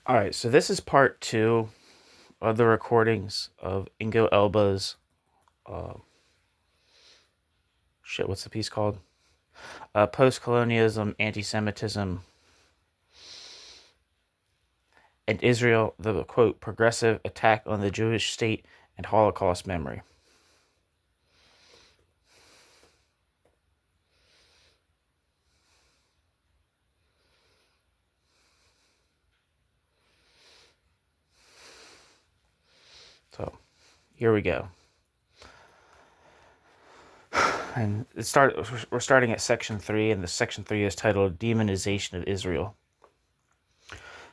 All right, so this is part two of the recordings of Ingo Elbe's uh, what's the piece called? Postcolonialism, Antisemitism, and Israel, the quote, progressive attack on the Jewish state and Holocaust memory. So, here we go. And we're starting at section 3, and the section 3 is titled Demonization of Israel.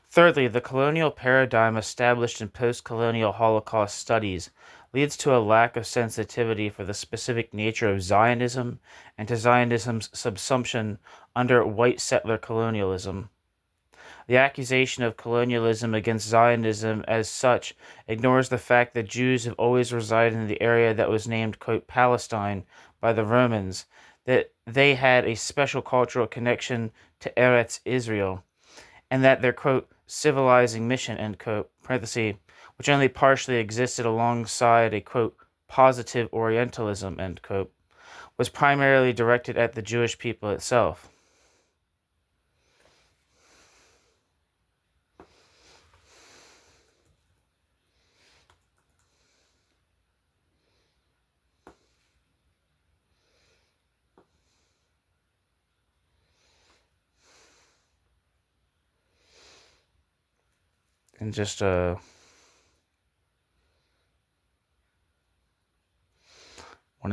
Thirdly, the colonial paradigm established in post-colonial Holocaust studies leads to a lack of sensitivity for the specific nature of Zionism and to Zionism's subsumption under white settler colonialism. The accusation of colonialism against Zionism as such ignores the fact that Jews have always resided in the area that was named, quote, Palestine by the Romans, that they had a special cultural connection to Eretz Israel, and that their, quote, civilizing mission, end quote, parenthesis, which only partially existed alongside a, quote, positive Orientalism, end quote, was primarily directed at the Jewish people itself. And just wanted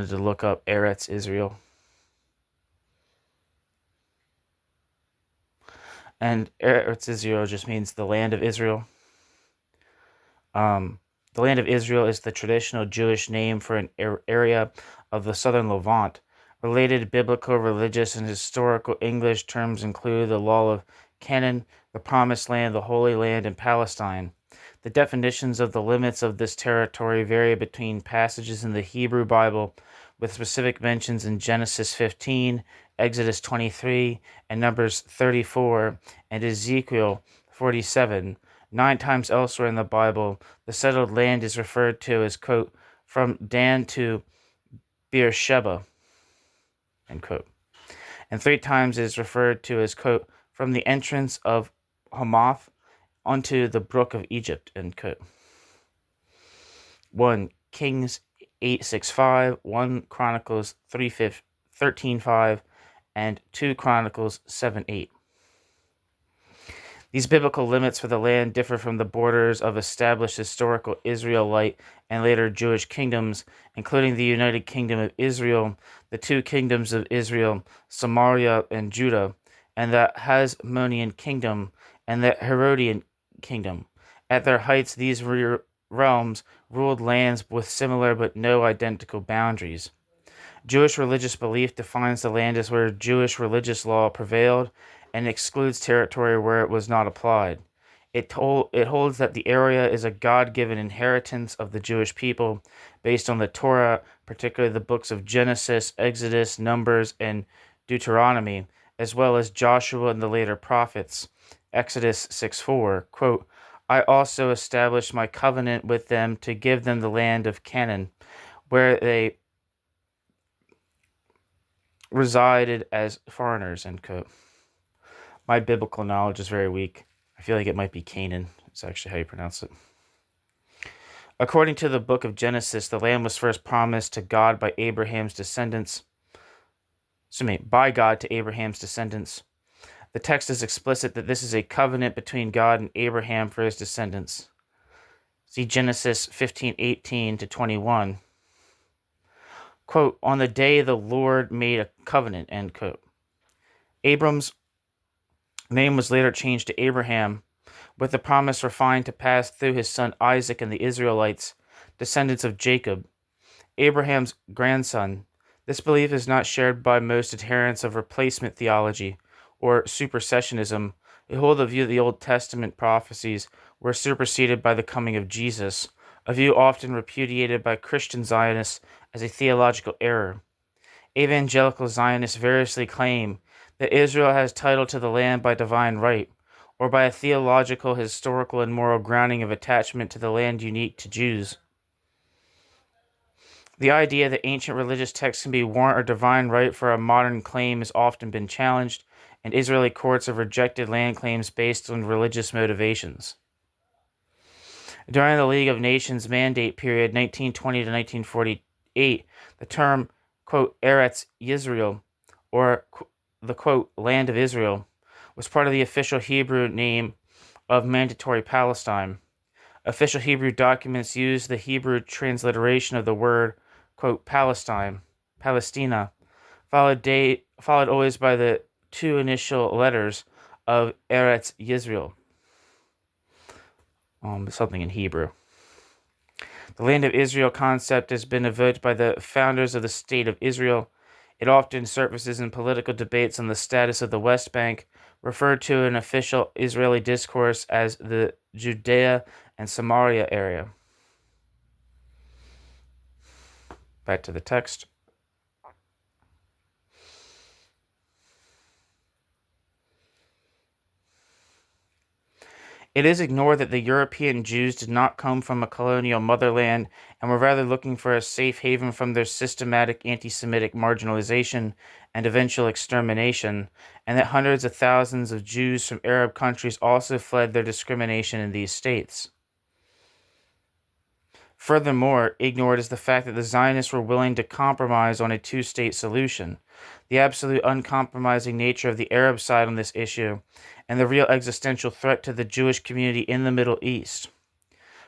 to look up Eretz Israel. And Eretz Israel just means the land of Israel. The land of Israel is the traditional Jewish name for an area of the southern Levant. Related biblical, religious, and historical English terms include the law of Canaan, the Promised Land, the Holy Land, and Palestine. The definitions of the limits of this territory vary between passages in the Hebrew Bible, with specific mentions in Genesis 15, Exodus 23, and Numbers 34, and Ezekiel 47. 9 times elsewhere in the Bible, the settled land is referred to as, quote, from Dan to Beersheba, end quote. And 3 times is referred to as, quote, from the entrance of Hamath onto the brook of Egypt, end quote. 1 Kings 8:6-5, 1 Chronicles 13:5, and 2 Chronicles 7:8. These biblical limits for the land differ from the borders of established historical Israelite and later Jewish kingdoms, including the United Kingdom of Israel, the 2 kingdoms of Israel, Samaria and Judah, and the Hasmonean kingdom and the Herodian kingdom. At their heights, these realms ruled lands with similar but no identical boundaries. Jewish religious belief defines the land as where Jewish religious law prevailed and excludes territory where it was not applied. It holds that the area is a God-given inheritance of the Jewish people based on the Torah, particularly the books of Genesis, Exodus, Numbers, and Deuteronomy, as well as Joshua and the later prophets. Exodus 6:4, quote, I also established my covenant with them to give them the land of Canaan, where they resided as foreigners, end quote. My biblical knowledge is very weak. I feel like it might be Canaan. It's actually how you pronounce it. According to the book of Genesis, the land was first promised to God by Abraham's descendants. By God to Abraham's descendants. The text is explicit that this is a covenant between God and Abraham for his descendants. See Genesis 15:18-21. Quote, on the day the Lord made a covenant, end quote. Abram's name was later changed to Abraham, with the promise refined to pass through his son Isaac and the Israelites, descendants of Jacob, Abraham's grandson. This belief is not shared by most adherents of replacement theology or supersessionism, who hold the view that the Old Testament prophecies were superseded by the coming of Jesus, a view often repudiated by Christian Zionists as a theological error. Evangelical Zionists variously claim that Israel has title to the land by divine right, or by a theological, historical, and moral grounding of attachment to the land unique to Jews. The idea that ancient religious texts can be warrant or divine right for a modern claim has often been challenged, and Israeli courts have rejected land claims based on religious motivations. During the League of Nations Mandate period 1920 to 1948, the term, quote, Eretz Yisrael, or the, quote, land of Israel, was part of the official Hebrew name of Mandatory Palestine. Official Hebrew documents use the Hebrew transliteration of the word, quote, Palestine, Palestina, followed always by the two initial letters of Eretz Yisrael, something in Hebrew. The land of Israel concept has been evoked by the founders of the State of Israel. It often surfaces in political debates on the status of the West Bank, referred to in official Israeli discourse as the Judea and Samaria area. Back to the text. It is ignored that the European Jews did not come from a colonial motherland and were rather looking for a safe haven from their systematic anti-Semitic marginalization and eventual extermination, and that hundreds of thousands of Jews from Arab countries also fled their discrimination in these states. Furthermore, ignored is the fact that the Zionists were willing to compromise on a two-state solution, the absolute uncompromising nature of the Arab side on this issue, and the real existential threat to the Jewish community in the Middle East.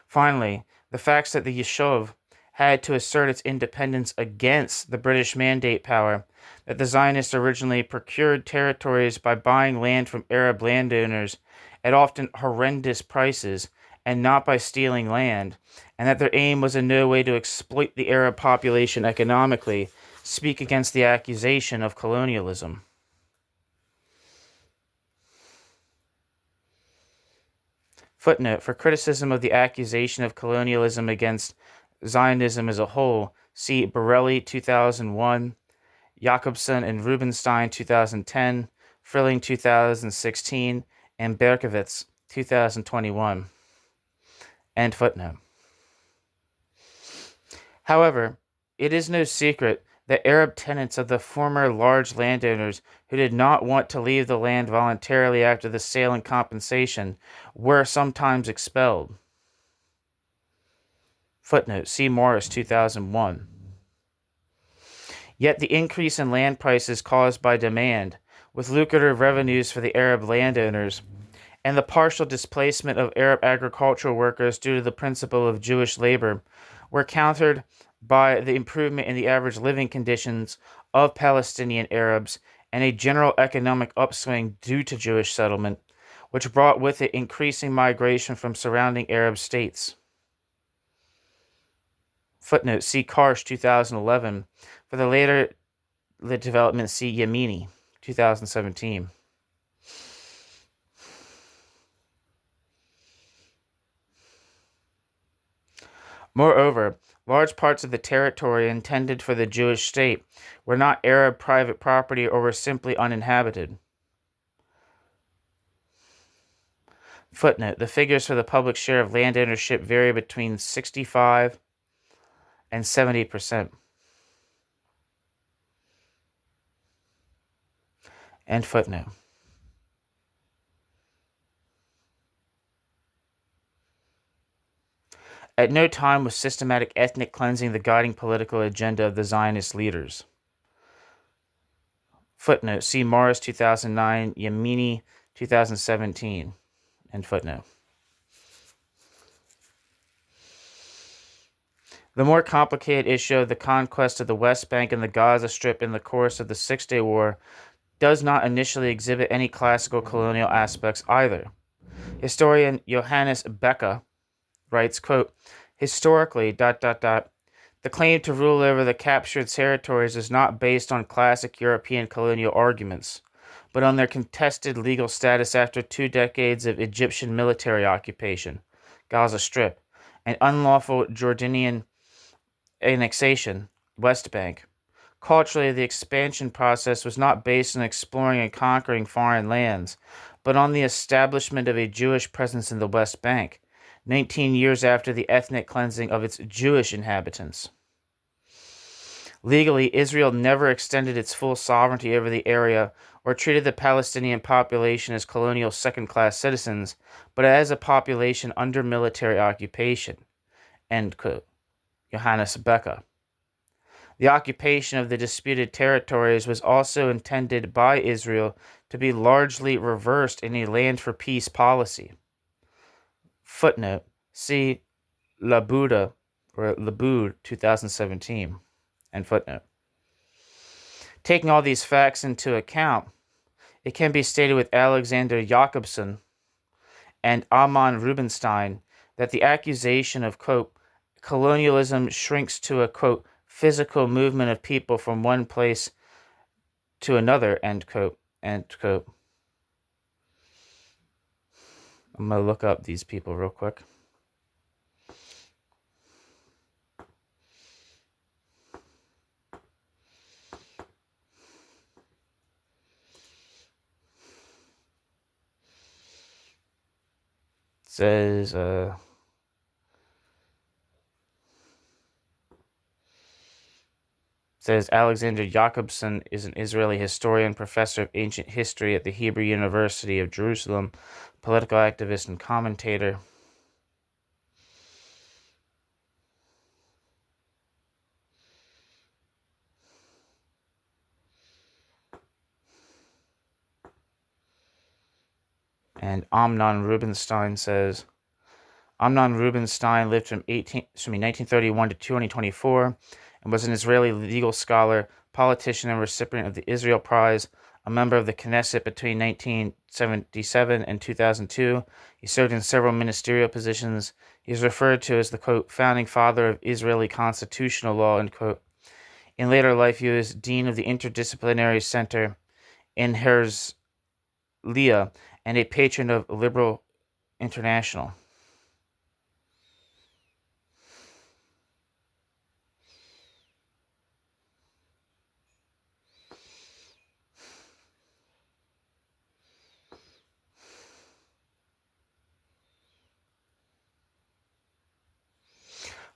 Finally, the facts that the Yishuv had to assert its independence against the British mandate power, that the Zionists originally procured territories by buying land from Arab landowners at often horrendous prices, and not by stealing land, and that their aim was in no way to exploit the Arab population economically, speak against the accusation of colonialism. Footnote: for criticism of the accusation of colonialism against Zionism as a whole, see Borelli 2001, Jacobson and Rubenstein 2010, Frilling 2016, and Berkowitz 2021. End footnote. However, it is no secret that Arab tenants of the former large landowners who did not want to leave the land voluntarily after the sale and compensation were sometimes expelled. Footnote: see Morris 2001. Yet the increase in land prices caused by demand, with lucrative revenues for the Arab landowners, and the partial displacement of Arab agricultural workers due to the principle of Jewish labor, were countered by the improvement in the average living conditions of Palestinian Arabs and a general economic upswing due to Jewish settlement, which brought with it increasing migration from surrounding Arab states. Footnote: see Karsh 2011. For the later development, see Yamini 2017. Moreover, large parts of the territory intended for the Jewish state were not Arab private property or were simply uninhabited. Footnote: the figures for the public share of land ownership vary between 65 and 70%. End footnote. At no time was systematic ethnic cleansing the guiding political agenda of the Zionist leaders. Footnote: see Morris 2009, Yamini 2017. End footnote. The more complicated issue of the conquest of the West Bank and the Gaza Strip in the course of the Six-Day War does not initially exhibit any classical colonial aspects either. Historian Johannes Becker writes, quote, historically, the claim to rule over the captured territories is not based on classic European colonial arguments, but on their contested legal status after 2 decades of Egyptian military occupation, Gaza Strip, and unlawful Jordanian annexation, West Bank. Culturally, the expansion process was not based on exploring and conquering foreign lands, but on the establishment of a Jewish presence in the West Bank, 19 years after the ethnic cleansing of its Jewish inhabitants. Legally, Israel never extended its full sovereignty over the area or treated the Palestinian population as colonial second-class citizens, but as a population under military occupation. End quote. Johannes Becker. The occupation of the disputed territories was also intended by Israel to be largely reversed in a land for peace policy. Footnote. See Labuda or Labud 2017. End footnote. Taking all these facts into account, it can be stated with Alexander Jacobson and Amnon Rubinstein that the accusation of, quote, colonialism shrinks to a, quote, physical movement of people from one place to another, end quote, end quote. I'm going to look up these people real quick. Says Alexander Jacobson is an Israeli historian, professor of ancient history at the Hebrew University of Jerusalem, political activist and commentator. And Amnon Rubinstein says, Amnon Rubinstein lived from 1931 to 2024 and was an Israeli legal scholar, politician, and recipient of the Israel Prize, a member of the Knesset between 1977 and 2002. He served in several ministerial positions. He is referred to as the, quote, founding father of Israeli constitutional law, end quote. In later life, he was dean of the Interdisciplinary Center in Herzliya and a patron of Liberal International.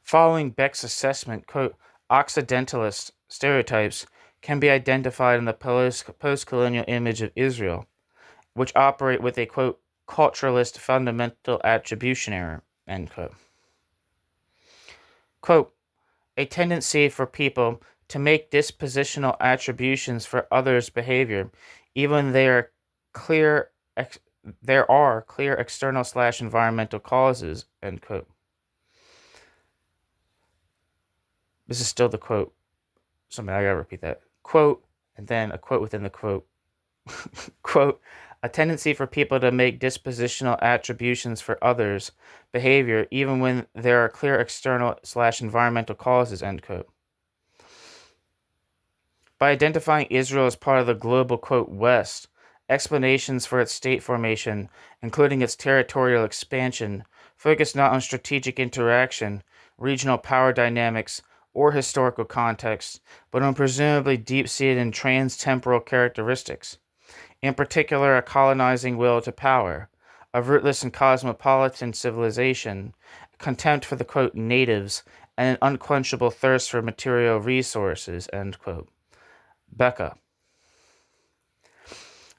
Following Beck's assessment, quote, Occidentalist stereotypes can be identified in the post-colonial image of Israel, which operate with a, quote, culturalist fundamental attribution error, end quote. Quote, a tendency for people to make dispositional attributions for others' behavior, even there are clear external/environmental causes, end quote. This is still the quote. I gotta repeat that. Quote, and then a quote within the quote. Quote, a tendency for people to make dispositional attributions for others' behavior, even when there are clear external/environmental causes, end quote. By identifying Israel as part of the global, quote, West, explanations for its state formation, including its territorial expansion, focus not on strategic interaction, regional power dynamics, or historical context, but on presumably deep-seated and trans-temporal characteristics. In particular, a colonizing will to power, a rootless and cosmopolitan civilization, contempt for the, quote, natives, and an unquenchable thirst for material resources, end quote. Becker.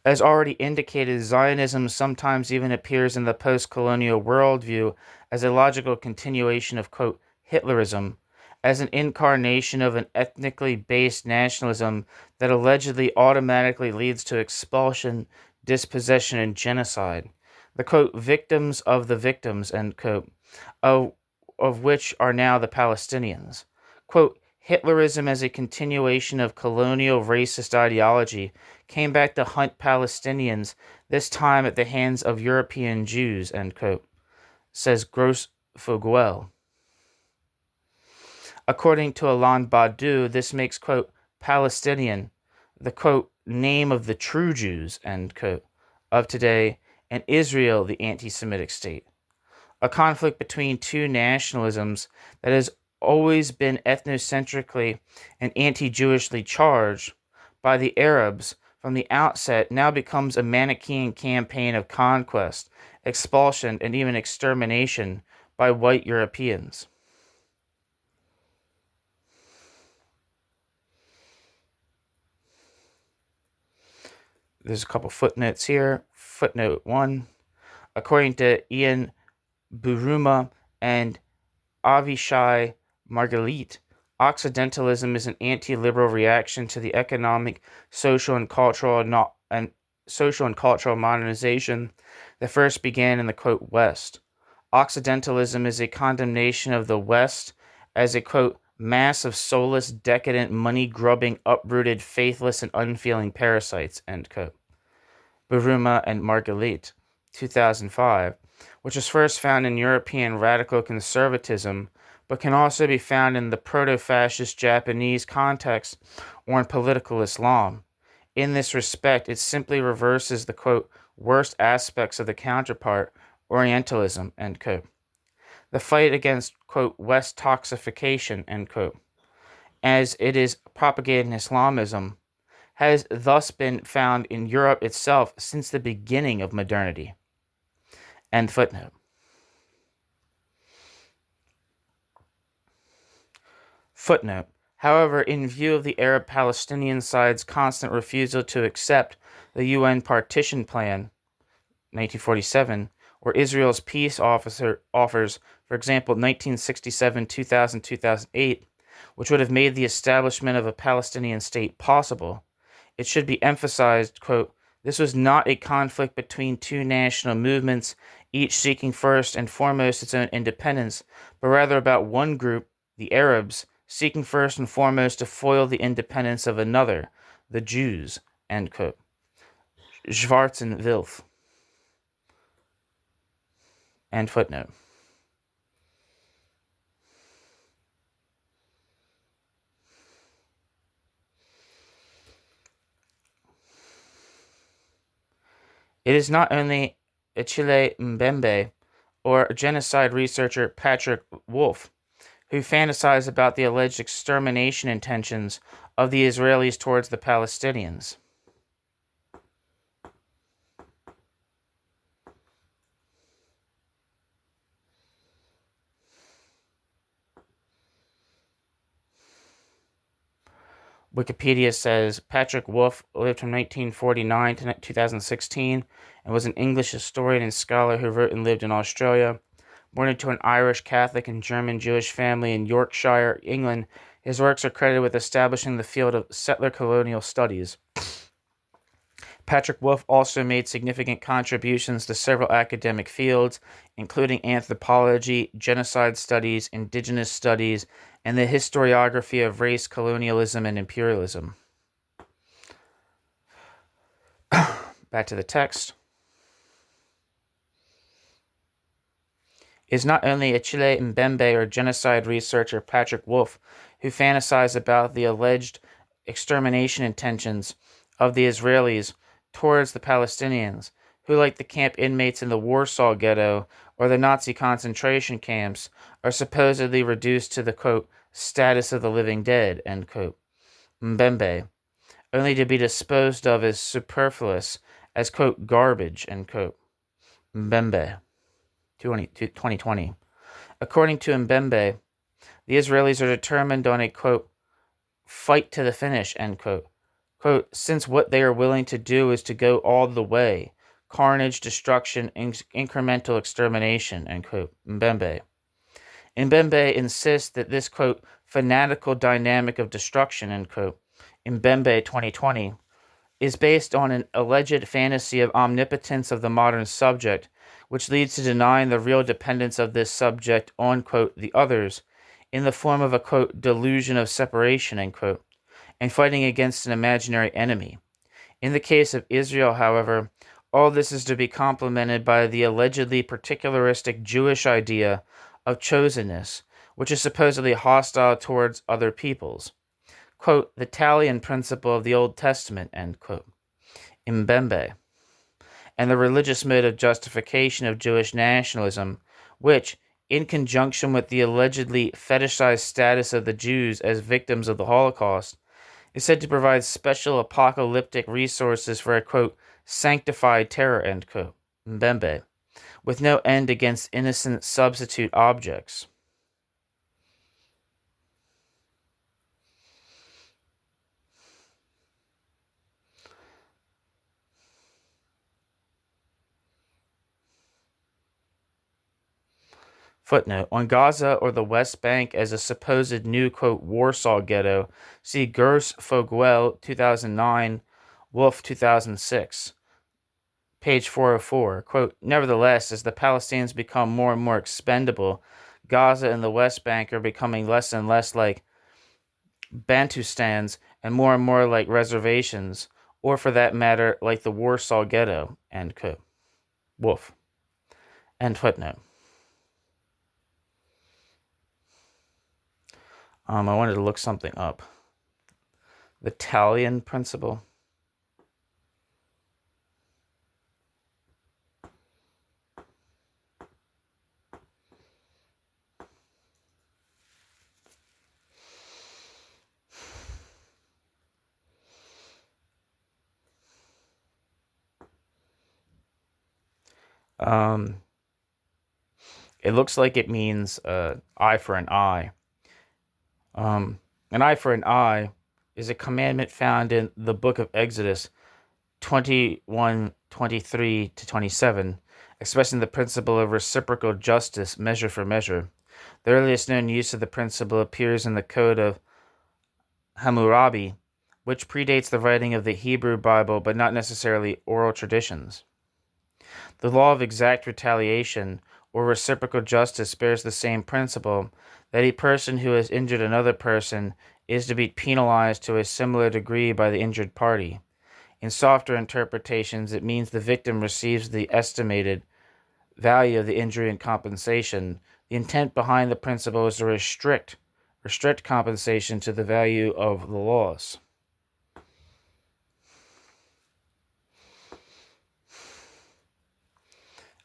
As already indicated, Zionism sometimes even appears in the post-colonial worldview as a logical continuation of, quote, Hitlerism, as an incarnation of an ethnically based nationalism that allegedly automatically leads to expulsion, dispossession, and genocide. The, quote, victims of the victims, end quote, of which are now the Palestinians. Quote, Hitlerism as a continuation of colonial racist ideology came back to hunt Palestinians, this time at the hands of European Jews, end quote, says Gross-Foguel. According to Alain Badiou, this makes, quote, Palestinian the, quote, name of the true Jews, end quote, of today, and Israel the anti-Semitic state. A conflict between two nationalisms that has always been ethnocentrically and anti-Jewishly charged by the Arabs, from the outset now becomes a Manichaean campaign of conquest, expulsion, and even extermination by white Europeans. There's a couple footnotes here. Footnote 1. According to Ian Buruma and Avishai Margalit, Occidentalism is an anti-liberal reaction to the economic, social, and cultural modernization that first began in the, quote, West. Occidentalism is a condemnation of the West as a, quote, mass of soulless, decadent, money-grubbing, uprooted, faithless, and unfeeling parasites, end quote. Buruma and Margalit, 2005, which was first found in European radical conservatism, but can also be found in the proto-fascist Japanese context or in political Islam. In this respect, it simply reverses the, quote, worst aspects of the counterpart, Orientalism, end quote. The fight against, quote, West toxification, end quote, as it is propagated in Islamism, has thus been found in Europe itself since the beginning of modernity. End footnote. Footnote. However, in view of the Arab-Palestinian side's constant refusal to accept the UN partition plan, 1947, or Israel's peace offers, for example, 1967, 2000, 2008, which would have made the establishment of a Palestinian state possible, it should be emphasized, quote, this was not a conflict between two national movements, each seeking first and foremost its own independence, but rather about one group, the Arabs, seeking first and foremost to foil the independence of another, the Jews, end quote. Schwarz and Wilf. End footnote. It is not only Achille Mbembe or genocide researcher Patrick Wolf who fantasize about the alleged extermination intentions of the Israelis towards the Palestinians. Wikipedia says Patrick Wolf lived from 1949 to 2016 and was an English historian and scholar who wrote and lived in Australia. Born into an Irish Catholic and German Jewish family in Yorkshire, England, his works are credited with establishing the field of settler colonial studies. Patrick Wolf also made significant contributions to several academic fields, including anthropology, genocide studies, indigenous studies, and the historiography of race, colonialism, and imperialism. Back to the text. It is not only Achille Mbembe or genocide researcher Patrick Wolf who fantasize about the alleged extermination intentions of the Israelis towards the Palestinians, who, like the camp inmates in the Warsaw Ghetto or the Nazi concentration camps, are supposedly reduced to the, quote, status of the living dead, end quote. Mbembe, only to be disposed of as superfluous, as, quote, garbage, end quote. Mbembe, 2020. According to Mbembe, the Israelis are determined on a, quote, fight to the finish, end quote. Quote, since what they are willing to do is to go all the way, carnage, destruction, incremental extermination, end quote. Mbembe. Mbembe insists that this, quote, fanatical dynamic of destruction, end quote, Mbembe 2020, is based on an alleged fantasy of omnipotence of the modern subject, which leads to denying the real dependence of this subject on, quote, the others, in the form of a, quote, delusion of separation, end quote, and fighting against an imaginary enemy. In the case of Israel, however, all this is to be complemented by the allegedly particularistic Jewish idea of chosenness, which is supposedly hostile towards other peoples. Quote, the Talion principle of the Old Testament, end quote. Mbembe. And the religious mode of justification of Jewish nationalism, which, in conjunction with the allegedly fetishized status of the Jews as victims of the Holocaust, is said to provide special apocalyptic resources for a, quote, sanctified terror, end quote, Mbembe, with no end against innocent substitute objects. Footnote: on Gaza or the West Bank as a supposed new, quote, Warsaw ghetto, see Gers Foguel, 2009, Wolf, 2006. Page 404, quote, nevertheless, as the Palestinians become more and more expendable, Gaza and the West Bank are becoming less and less like Bantustans and more like reservations, or for that matter, like the Warsaw ghetto, end quote. Wolf. End footnote. I wanted to look something up. The Italian principle. It looks like it means eye for an eye. An eye for an eye is a commandment found in the book of Exodus 21:23-27, expressing the principle of reciprocal justice, measure for measure. The earliest known use of the principle appears in the Code of Hammurabi, which predates the writing of the Hebrew Bible, but not necessarily oral traditions. The law of exact retaliation, or reciprocal justice, bears the same principle, that a person who has injured another person is to be penalized to a similar degree by the injured party. In softer interpretations, it means the victim receives the estimated value of the injury and compensation. The intent behind the principle is to restrict compensation to the value of the loss.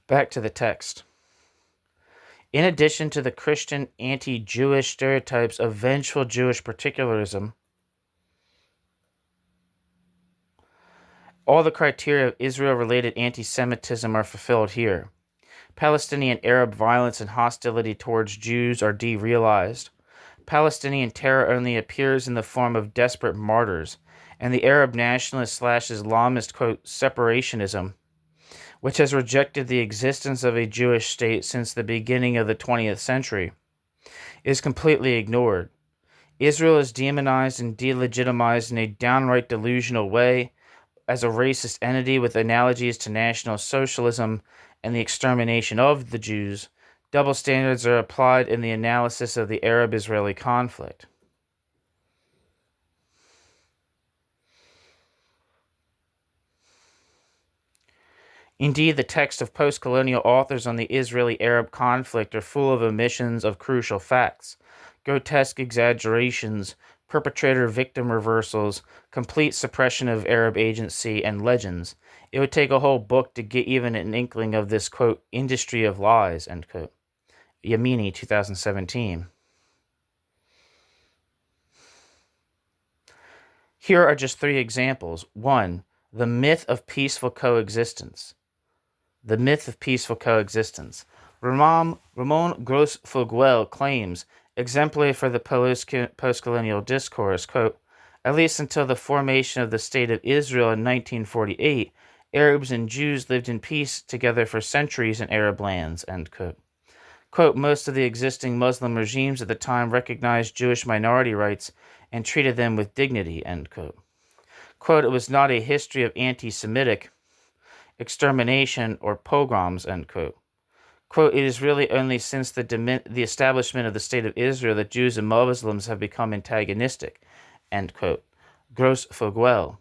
Back to the text. In addition to the Christian anti-Jewish stereotypes of vengeful Jewish particularism, all the criteria of Israel-related anti-Semitism are fulfilled here. Palestinian Arab violence and hostility towards Jews are derealized. Palestinian terror only appears in the form of desperate martyrs, and the Arab nationalist/Islamist, quote, separationism, which has rejected the existence of a Jewish state since the beginning of the 20th century, is completely ignored. Israel is demonized and delegitimized in a downright delusional way as a racist entity with analogies to National Socialism and the extermination of the Jews. Double standards are applied in the analysis of the Arab-Israeli conflict. Indeed, the texts of post-colonial authors on the Israeli-Arab conflict are full of omissions of crucial facts, grotesque exaggerations, perpetrator-victim reversals, complete suppression of Arab agency, and legends. It would take a whole book to get even an inkling of this, quote, industry of lies, end quote. Yamini, 2017. Here are just 3 examples. 1. The myth of peaceful coexistence. The myth of peaceful coexistence. Ramon Gros-Foguel claims, exemplary for the post-colonial discourse, quote, at least until the formation of the State of Israel in 1948, Arabs and Jews lived in peace together for centuries in Arab lands, end quote. Quote, most of the existing Muslim regimes at the time recognized Jewish minority rights and treated them with dignity, end quote. Quote, it was not a history of anti-Semitic extermination or pogroms, end quote. Quote, it is really only since the establishment of the State of Israel that Jews and Muslims have become antagonistic, end quote. Gros-Foguel.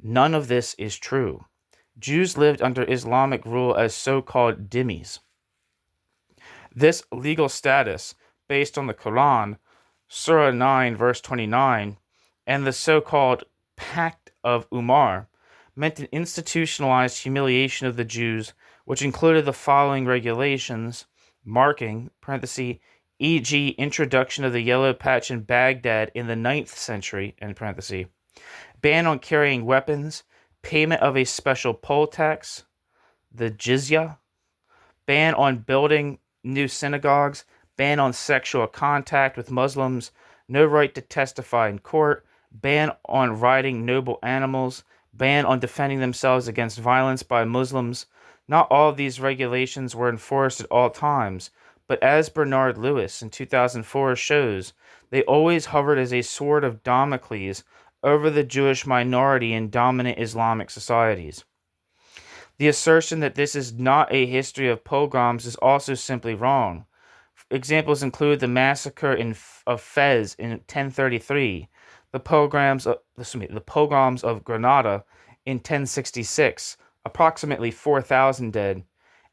None of this is true. Jews lived under Islamic rule as so-called dhimmis. This legal status, based on the Quran, Surah 9, verse 29, and the so-called Pact of Umar, meant an institutionalized humiliation of the Jews, which included the following regulations: marking, parenthesis, e.g. introduction of the yellow patch in Baghdad in the 9th century, in parentheses, ban on carrying weapons, payment of a special poll tax, the jizya, ban on building new synagogues, ban on sexual contact with Muslims, no right to testify in court, ban on riding noble animals, ban on defending themselves against violence by Muslims. Not all of these regulations were enforced at all times, but as Bernard Lewis in 2004 shows, they always hovered as a sword of Damocles over the Jewish minority in dominant Islamic societies. The assertion that this is not a history of pogroms is also simply wrong. Examples include the massacre of Fez in 1033, the pogroms of Granada in 1066, approximately 4,000 dead,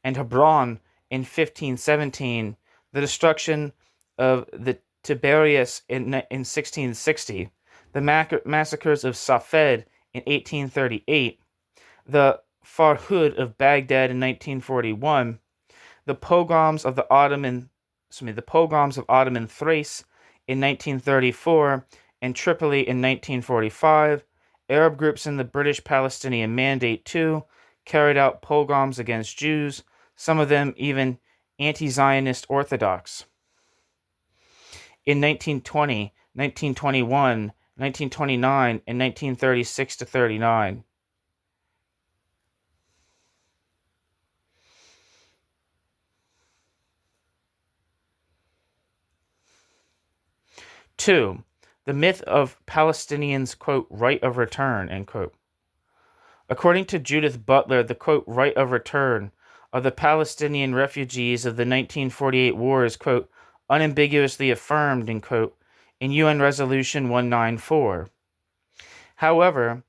and Hebron in 1517, the destruction of the Tiberias in 1660, the massacres of Safed in 1838, the Farhud of Baghdad in 1941, the pogroms of Ottoman Thrace in 1934 and Tripoli in 1945. Arab groups in the British Palestinian Mandate II carried out pogroms against Jews, some of them even anti-Zionist Orthodox. In 1920, 1921, 1929, and 1936 to 39. Two, the myth of Palestinians' quote, right of return, end quote. According to Judith Butler, the quote, right of return of the Palestinian refugees of the 1948 war is quote, unambiguously affirmed, end quote, in UN Resolution 194. However,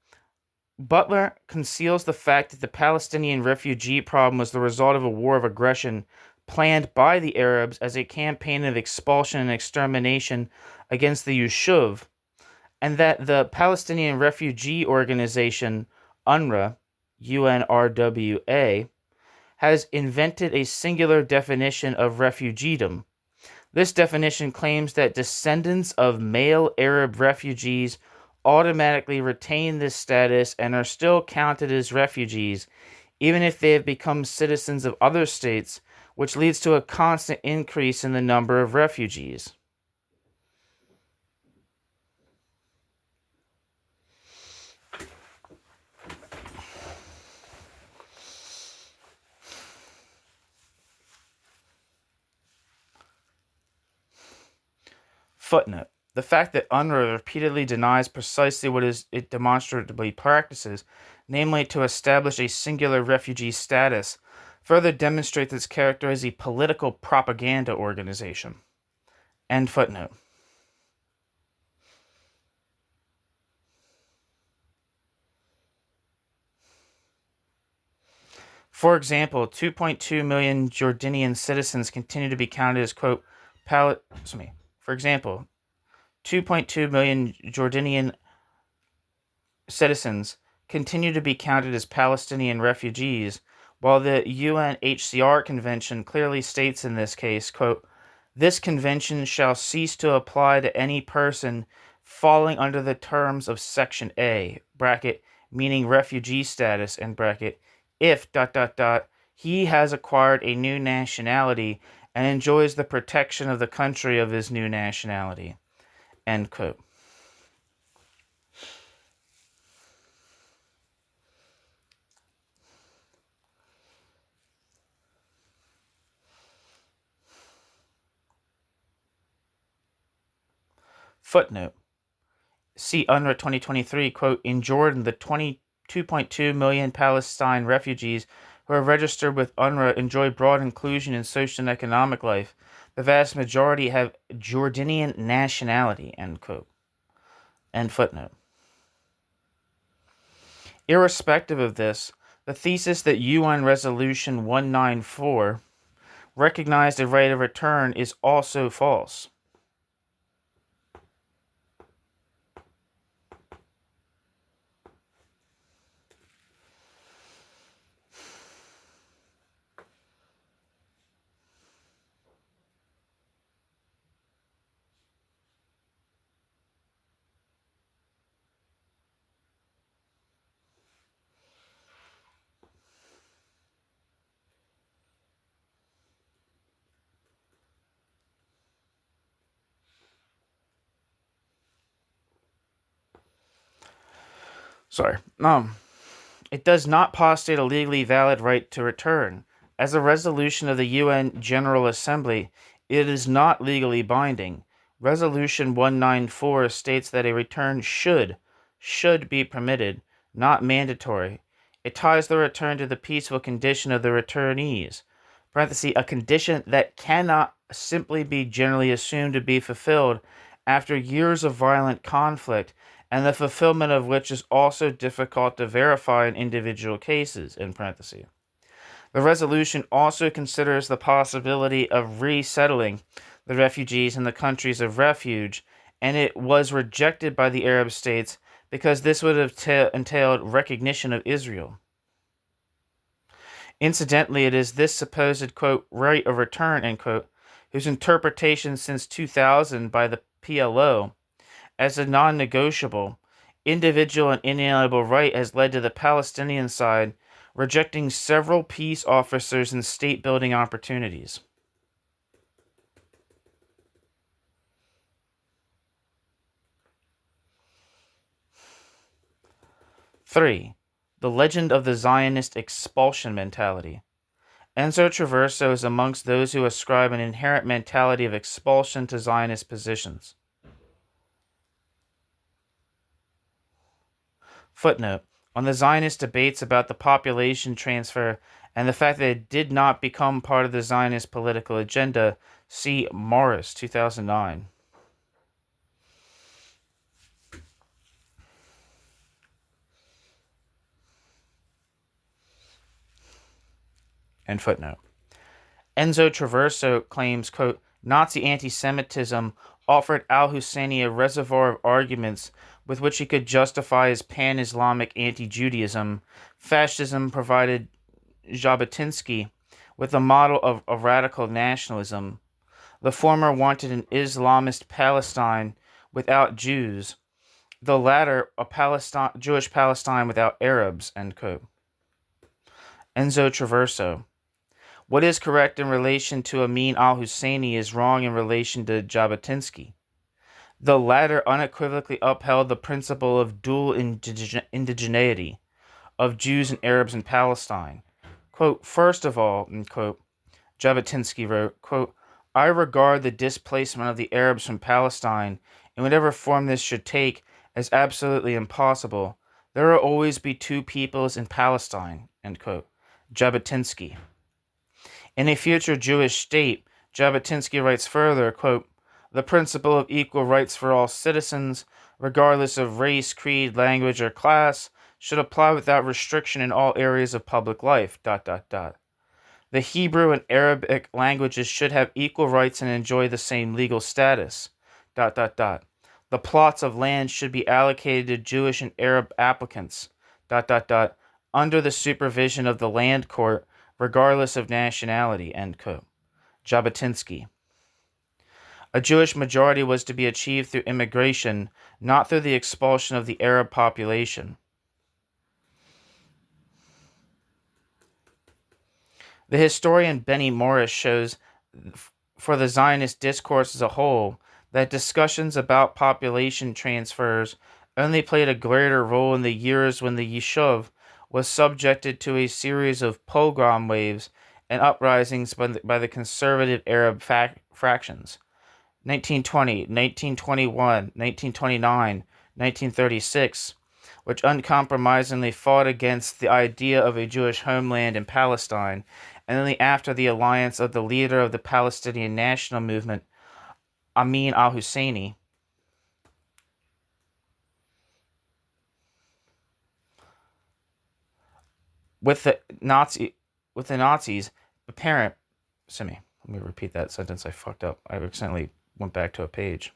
Butler conceals the fact that the Palestinian refugee problem was the result of a war of aggression planned by the Arabs as a campaign of expulsion and extermination against the Yishuv, and that the Palestinian Refugee Organization, UNRWA, UNRWA, has invented a singular definition of refugeedom. This definition claims that descendants of male Arab refugees automatically retain this status and are still counted as refugees, even if they have become citizens of other states, which leads to a constant increase in the number of refugees. Footnote. The fact that UNRWA repeatedly denies precisely what it demonstrably practices, namely to establish a singular refugee status, further demonstrates its character as a political propaganda organization. End footnote. For example, 2.2 million Jordanian citizens continue to be counted as, quote, For example, 2.2 million Jordanian citizens continue to be counted as Palestinian refugees, while the UNHCR Convention clearly states in this case, quote, this convention shall cease to apply to any person falling under the terms of Section A, bracket, meaning refugee status, end bracket, if, he has acquired a new nationality and enjoys the protection of the country of his new nationality, end quote. Footnote. See UNRWA 2023, quote, in Jordan, the 22.2 million Palestine refugees who are registered with UNRWA enjoy broad inclusion in social and economic life. The vast majority have Jordanian nationality, end quote. End footnote. Irrespective of this, the thesis that UN Resolution 194 recognized a right of return is also false. Sorry. It does not postulate a legally valid right to return. As a resolution of the UN General Assembly, it is not legally binding. Resolution 194 states that a return should be permitted, not mandatory. It ties the return to the peaceful condition of the returnees. Parenthesis, a condition that cannot simply be generally assumed to be fulfilled after years of violent conflict, and the fulfillment of which is also difficult to verify in individual cases, in parentheses. The resolution also considers the possibility of resettling the refugees in the countries of refuge, and it was rejected by the Arab states because this would have entailed recognition of Israel. Incidentally, it is this supposed, quote, right of return, end quote, whose interpretation since 2000 by the PLO as a non-negotiable, individual and inalienable right has led to the Palestinian side rejecting several peace officers and state-building opportunities. Three, the legend of the Zionist expulsion mentality. Enzo Traverso is amongst those who ascribe an inherent mentality of expulsion to Zionist positions. Footnote. On the Zionist debates about the population transfer and the fact that it did not become part of the Zionist political agenda, see Morris, 2009. End footnote. Enzo Traverso claims, quote, Nazi anti-Semitism offered al-Husseini a reservoir of arguments with which he could justify his pan-Islamic anti-Judaism. Fascism provided Jabotinsky with a model of radical nationalism. The former wanted an Islamist Palestine without Jews, the latter a Jewish Palestine without Arabs, end quote. Enzo Traverso. What is correct in relation to Amin al-Husseini is wrong in relation to Jabotinsky. The latter unequivocally upheld the principle of dual indigeneity of Jews and Arabs in Palestine. Quote, first of all, quote, Jabotinsky wrote, quote, I regard the displacement of the Arabs from Palestine, in whatever form this should take, as absolutely impossible. There will always be two peoples in Palestine, end quote. Jabotinsky. In a future Jewish state, Jabotinsky writes further, quote, the principle of equal rights for all citizens, regardless of race, creed, language, or class, should apply without restriction in all areas of public life, ... The Hebrew and Arabic languages should have equal rights and enjoy the same legal status, ... The plots of land should be allocated to Jewish and Arab applicants, ... under the supervision of the land court, regardless of nationality, end quote. Jabotinsky. A Jewish majority was to be achieved through immigration, not through the expulsion of the Arab population. The historian Benny Morris shows, for the Zionist discourse as a whole, that discussions about population transfers only played a greater role in the years when the Yishuv was subjected to a series of pogrom waves and uprisings by the conservative Arab fractions. 1920, 1921, 1929, 1936, which uncompromisingly fought against the idea of a Jewish homeland in Palestine, and only after the alliance of the leader of the Palestinian National Movement, Amin al-Husseini, with the Nazis, apparent. Let me repeat that sentence. I fucked up. I accidentally went back to a page.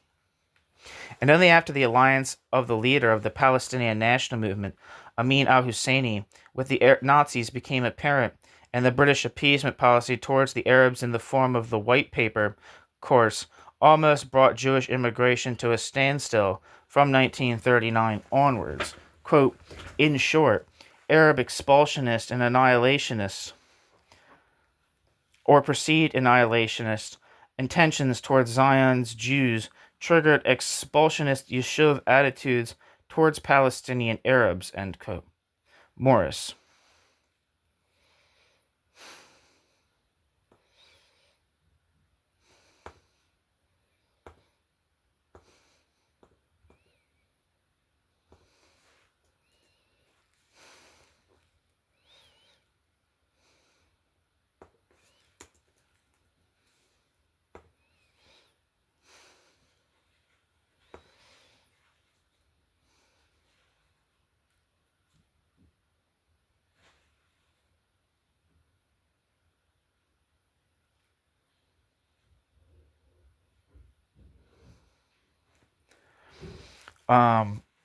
And only after the alliance of the leader of the Palestinian National Movement, Amin al-Husseini, with the Nazis became apparent, and the British appeasement policy towards the Arabs in the form of the White Paper course almost brought Jewish immigration to a standstill from 1939 onwards. Quote, in short, Arab expulsionists and annihilationists, or perceived annihilationists, intentions towards Zion's Jews triggered expulsionist Yishuv attitudes towards Palestinian Arabs, end quote. Morris.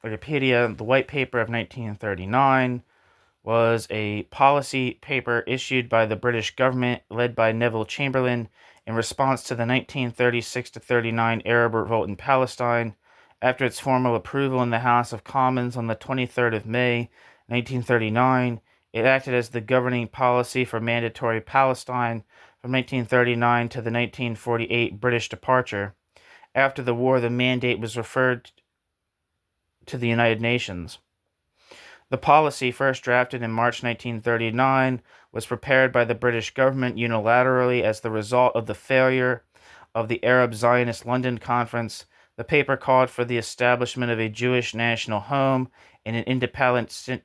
Wikipedia, the White Paper of 1939 was a policy paper issued by the British government led by Neville Chamberlain in response to the 1936-39 Arab revolt in Palestine. After its formal approval in the House of Commons on the 23rd of May, 1939, it acted as the governing policy for mandatory Palestine from 1939 to the 1948 British departure. After the war, the mandate was referred to the United Nations. The policy, first drafted in March 1939, was prepared by the British government unilaterally as the result of the failure of the Arab Zionist London Conference. The paper called for the establishment of a Jewish national home and an independent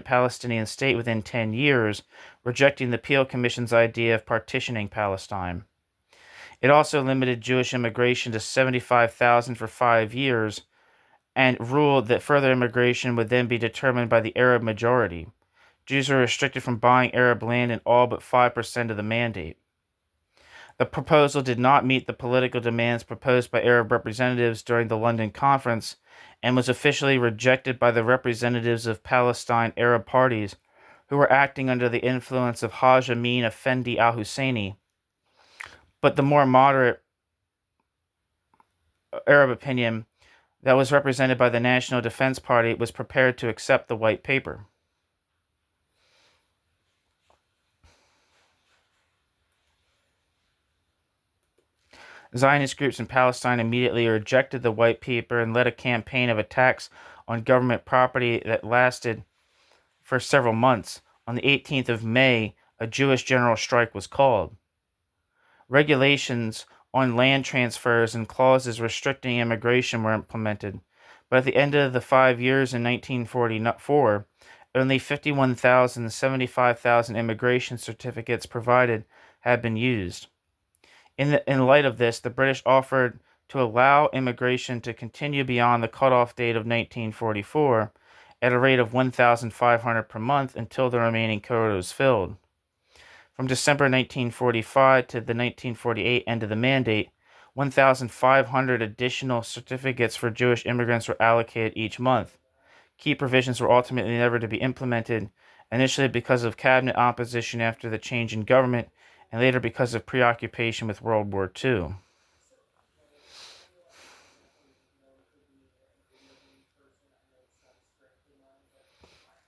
Palestinian state within 10 years, rejecting the Peel Commission's idea of partitioning Palestine. It also limited Jewish immigration to 75,000 for 5 years, and ruled that further immigration would then be determined by the Arab majority. Jews were restricted from buying Arab land in all but 5% of the mandate. The proposal did not meet the political demands proposed by Arab representatives during the London Conference and was officially rejected by the representatives of Palestine Arab parties who were acting under the influence of Haj Amin Effendi al-Husseini. But the more moderate Arab opinion that was represented by the National Defense Party was prepared to accept the White Paper. Zionist groups in Palestine immediately rejected the White Paper and led a campaign of attacks on government property that lasted for several months. On the 18th of May, a Jewish general strike was called. Regulations on land transfers and clauses restricting immigration were implemented, but at the end of the 5 years in 1944, only 51,000 75,000 immigration certificates provided had been used. In light of this, the British offered to allow immigration to continue beyond the cutoff date of 1944 at a rate of 1,500 per month until the remaining quota was filled. From December 1945 to the 1948 end of the mandate, 1,500 additional certificates for Jewish immigrants were allocated each month. Key provisions were ultimately never to be implemented, initially because of cabinet opposition after the change in government, and later because of preoccupation with World War II.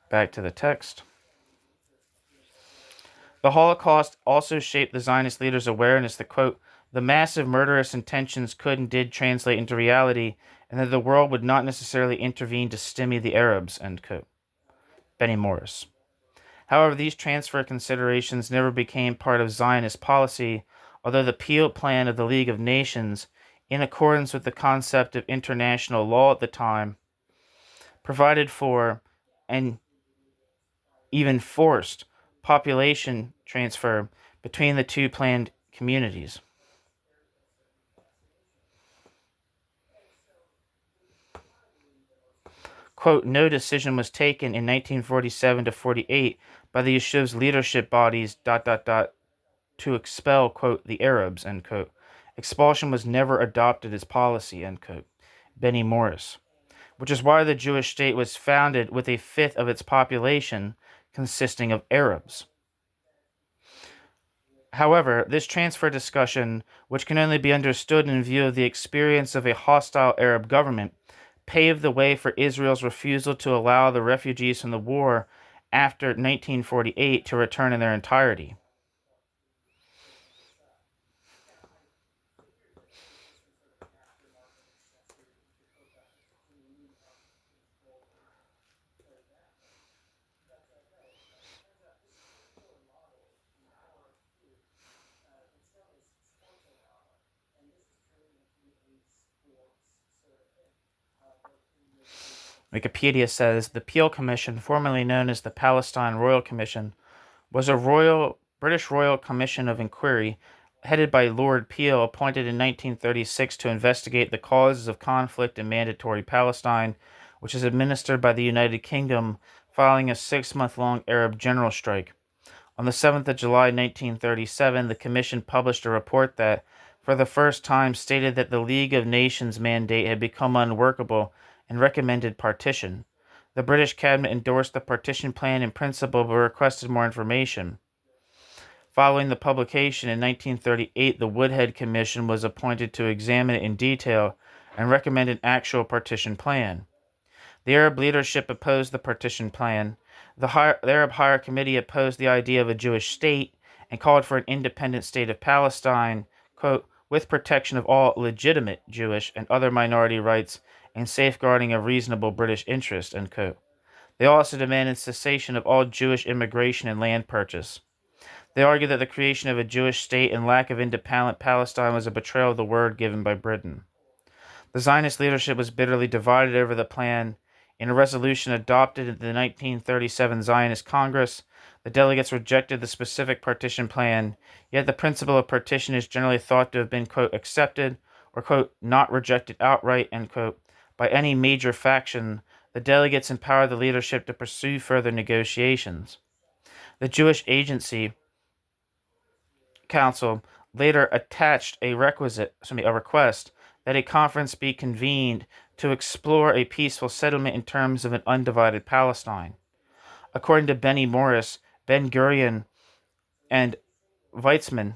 Back to the text. The Holocaust also shaped the Zionist leaders' awareness that, quote, the massive murderous intentions could and did translate into reality, and that the world would not necessarily intervene to stymie the Arabs, end quote. Benny Morris. However, these transfer considerations never became part of Zionist policy, although the Peel Plan of the League of Nations, in accordance with the concept of international law at the time, provided for and even forced population transfer between the two planned communities. Quote, no decision was taken in 1947 to 48 by the Yeshiv's leadership bodies, to expel, quote, the Arabs, end quote. Expulsion was never adopted as policy, end quote. Benny Morris. Which is why the Jewish state was founded with a fifth of its population consisting of Arabs. However, this transfer discussion, which can only be understood in view of the experience of a hostile Arab government, paved the way for Israel's refusal to allow the refugees from the war after 1948 to return in their entirety. Wikipedia says the Peel Commission, formerly known as the Palestine Royal Commission, was a British Royal Commission of Inquiry headed by Lord Peel, appointed in 1936 to investigate the causes of conflict in Mandatory Palestine, which is administered by the United Kingdom following a 6-month-long Arab general strike. On the 7th of July 1937, the Commission published a report that, for the first time, stated that the League of Nations mandate had become unworkable and recommended partition. The British cabinet endorsed the partition plan in principle but requested more information. Following the publication in 1938, the Woodhead Commission was appointed to examine it in detail and recommend an actual partition plan. The Arab leadership opposed the partition plan. The Arab Higher Committee opposed the idea of a Jewish state and called for an independent state of Palestine, quote, with protection of all legitimate Jewish and other minority rights and safeguarding a reasonable British interest, end quote. They also demanded cessation of all Jewish immigration and land purchase. They argued that the creation of a Jewish state and lack of independent Palestine was a betrayal of the word given by Britain. The Zionist leadership was bitterly divided over the plan. In a resolution adopted at the 1937 Zionist Congress, the delegates rejected the specific partition plan, yet the principle of partition is generally thought to have been, quote, accepted or, quote, not rejected outright, end quote, by any major faction. The delegates empowered the leadership to pursue further negotiations. The Jewish Agency Council later attached a request that a conference be convened to explore a peaceful settlement in terms of an undivided Palestine. According to Benny Morris, Ben Gurion and Weizmann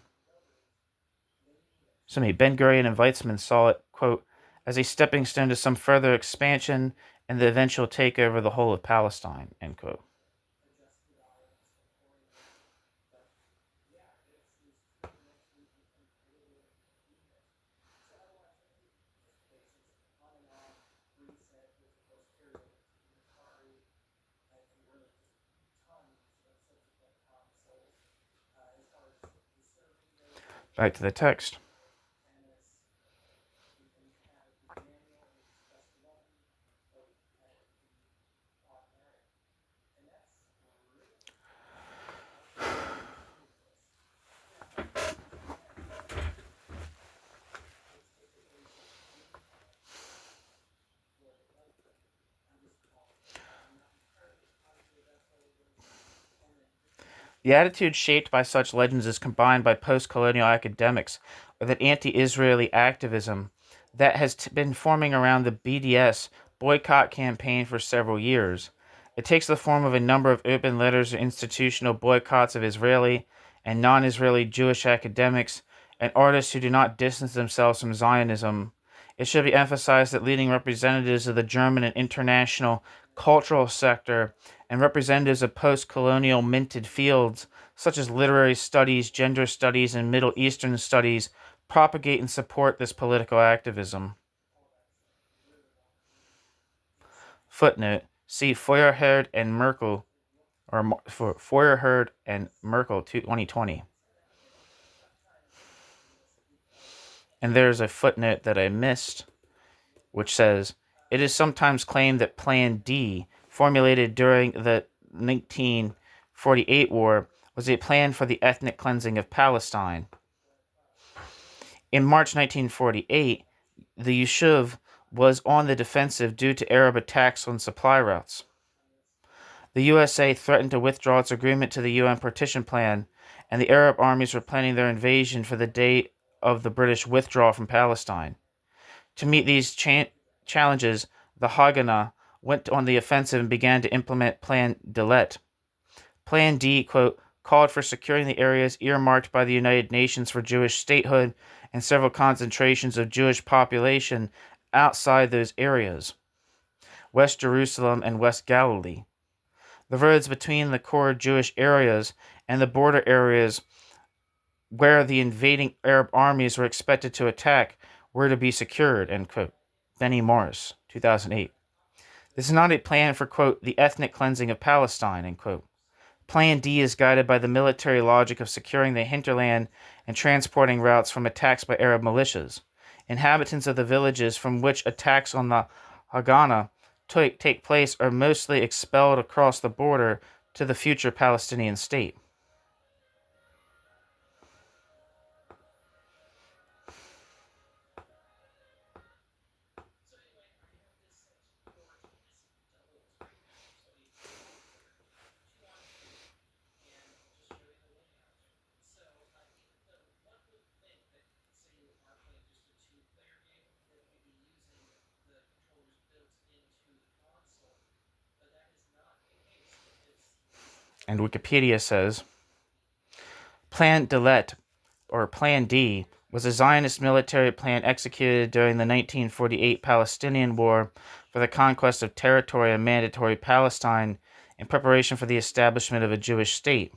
saw it, quote, as a stepping stone to some further expansion and the eventual takeover of the whole of Palestine, end quote. Back to the text. The attitude shaped by such legends is combined by post-colonial academics with an anti-Israeli activism that has been forming around the BDS boycott campaign for several years. It takes the form of a number of open letters or institutional boycotts of Israeli and non-Israeli Jewish academics and artists who do not distance themselves from Zionism. It should be emphasized that leading representatives of the German and international cultural sector and representatives of post-colonial minted fields such as literary studies, gender studies, and Middle Eastern studies propagate and support this political activism. Footnote: see Feuerherd and Merkel, or for Feuerherd and Merkel 2020. And there's a footnote that I missed, which says, it is sometimes claimed that Plan D, formulated during the 1948 war, was a plan for the ethnic cleansing of Palestine. In March 1948, the Yishuv was on the defensive due to Arab attacks on supply routes. The USA threatened to withdraw its agreement to the UN partition plan, and the Arab armies were planning their invasion for the date of the British withdrawal from Palestine. To meet these challenges, the Haganah went on the offensive and began to implement Plan Dalet. Plan D, quote, called for securing the areas earmarked by the United Nations for Jewish statehood and several concentrations of Jewish population outside those areas, West Jerusalem and West Galilee. The roads between the core Jewish areas and the border areas where the invading Arab armies were expected to attack were to be secured, end quote. Benny Morris, 2008. This is not a plan for, quote, the ethnic cleansing of Palestine, end quote. Plan D is guided by the military logic of securing the hinterland and transporting routes from attacks by Arab militias. Inhabitants of the villages from which attacks on the Haganah take place are mostly expelled across the border to the future Palestinian state. And Wikipedia says, Plan Dalet, or Plan D, was a Zionist military plan executed during the 1948 Palestinian War for the conquest of territory in Mandatory Palestine in preparation for the establishment of a Jewish state.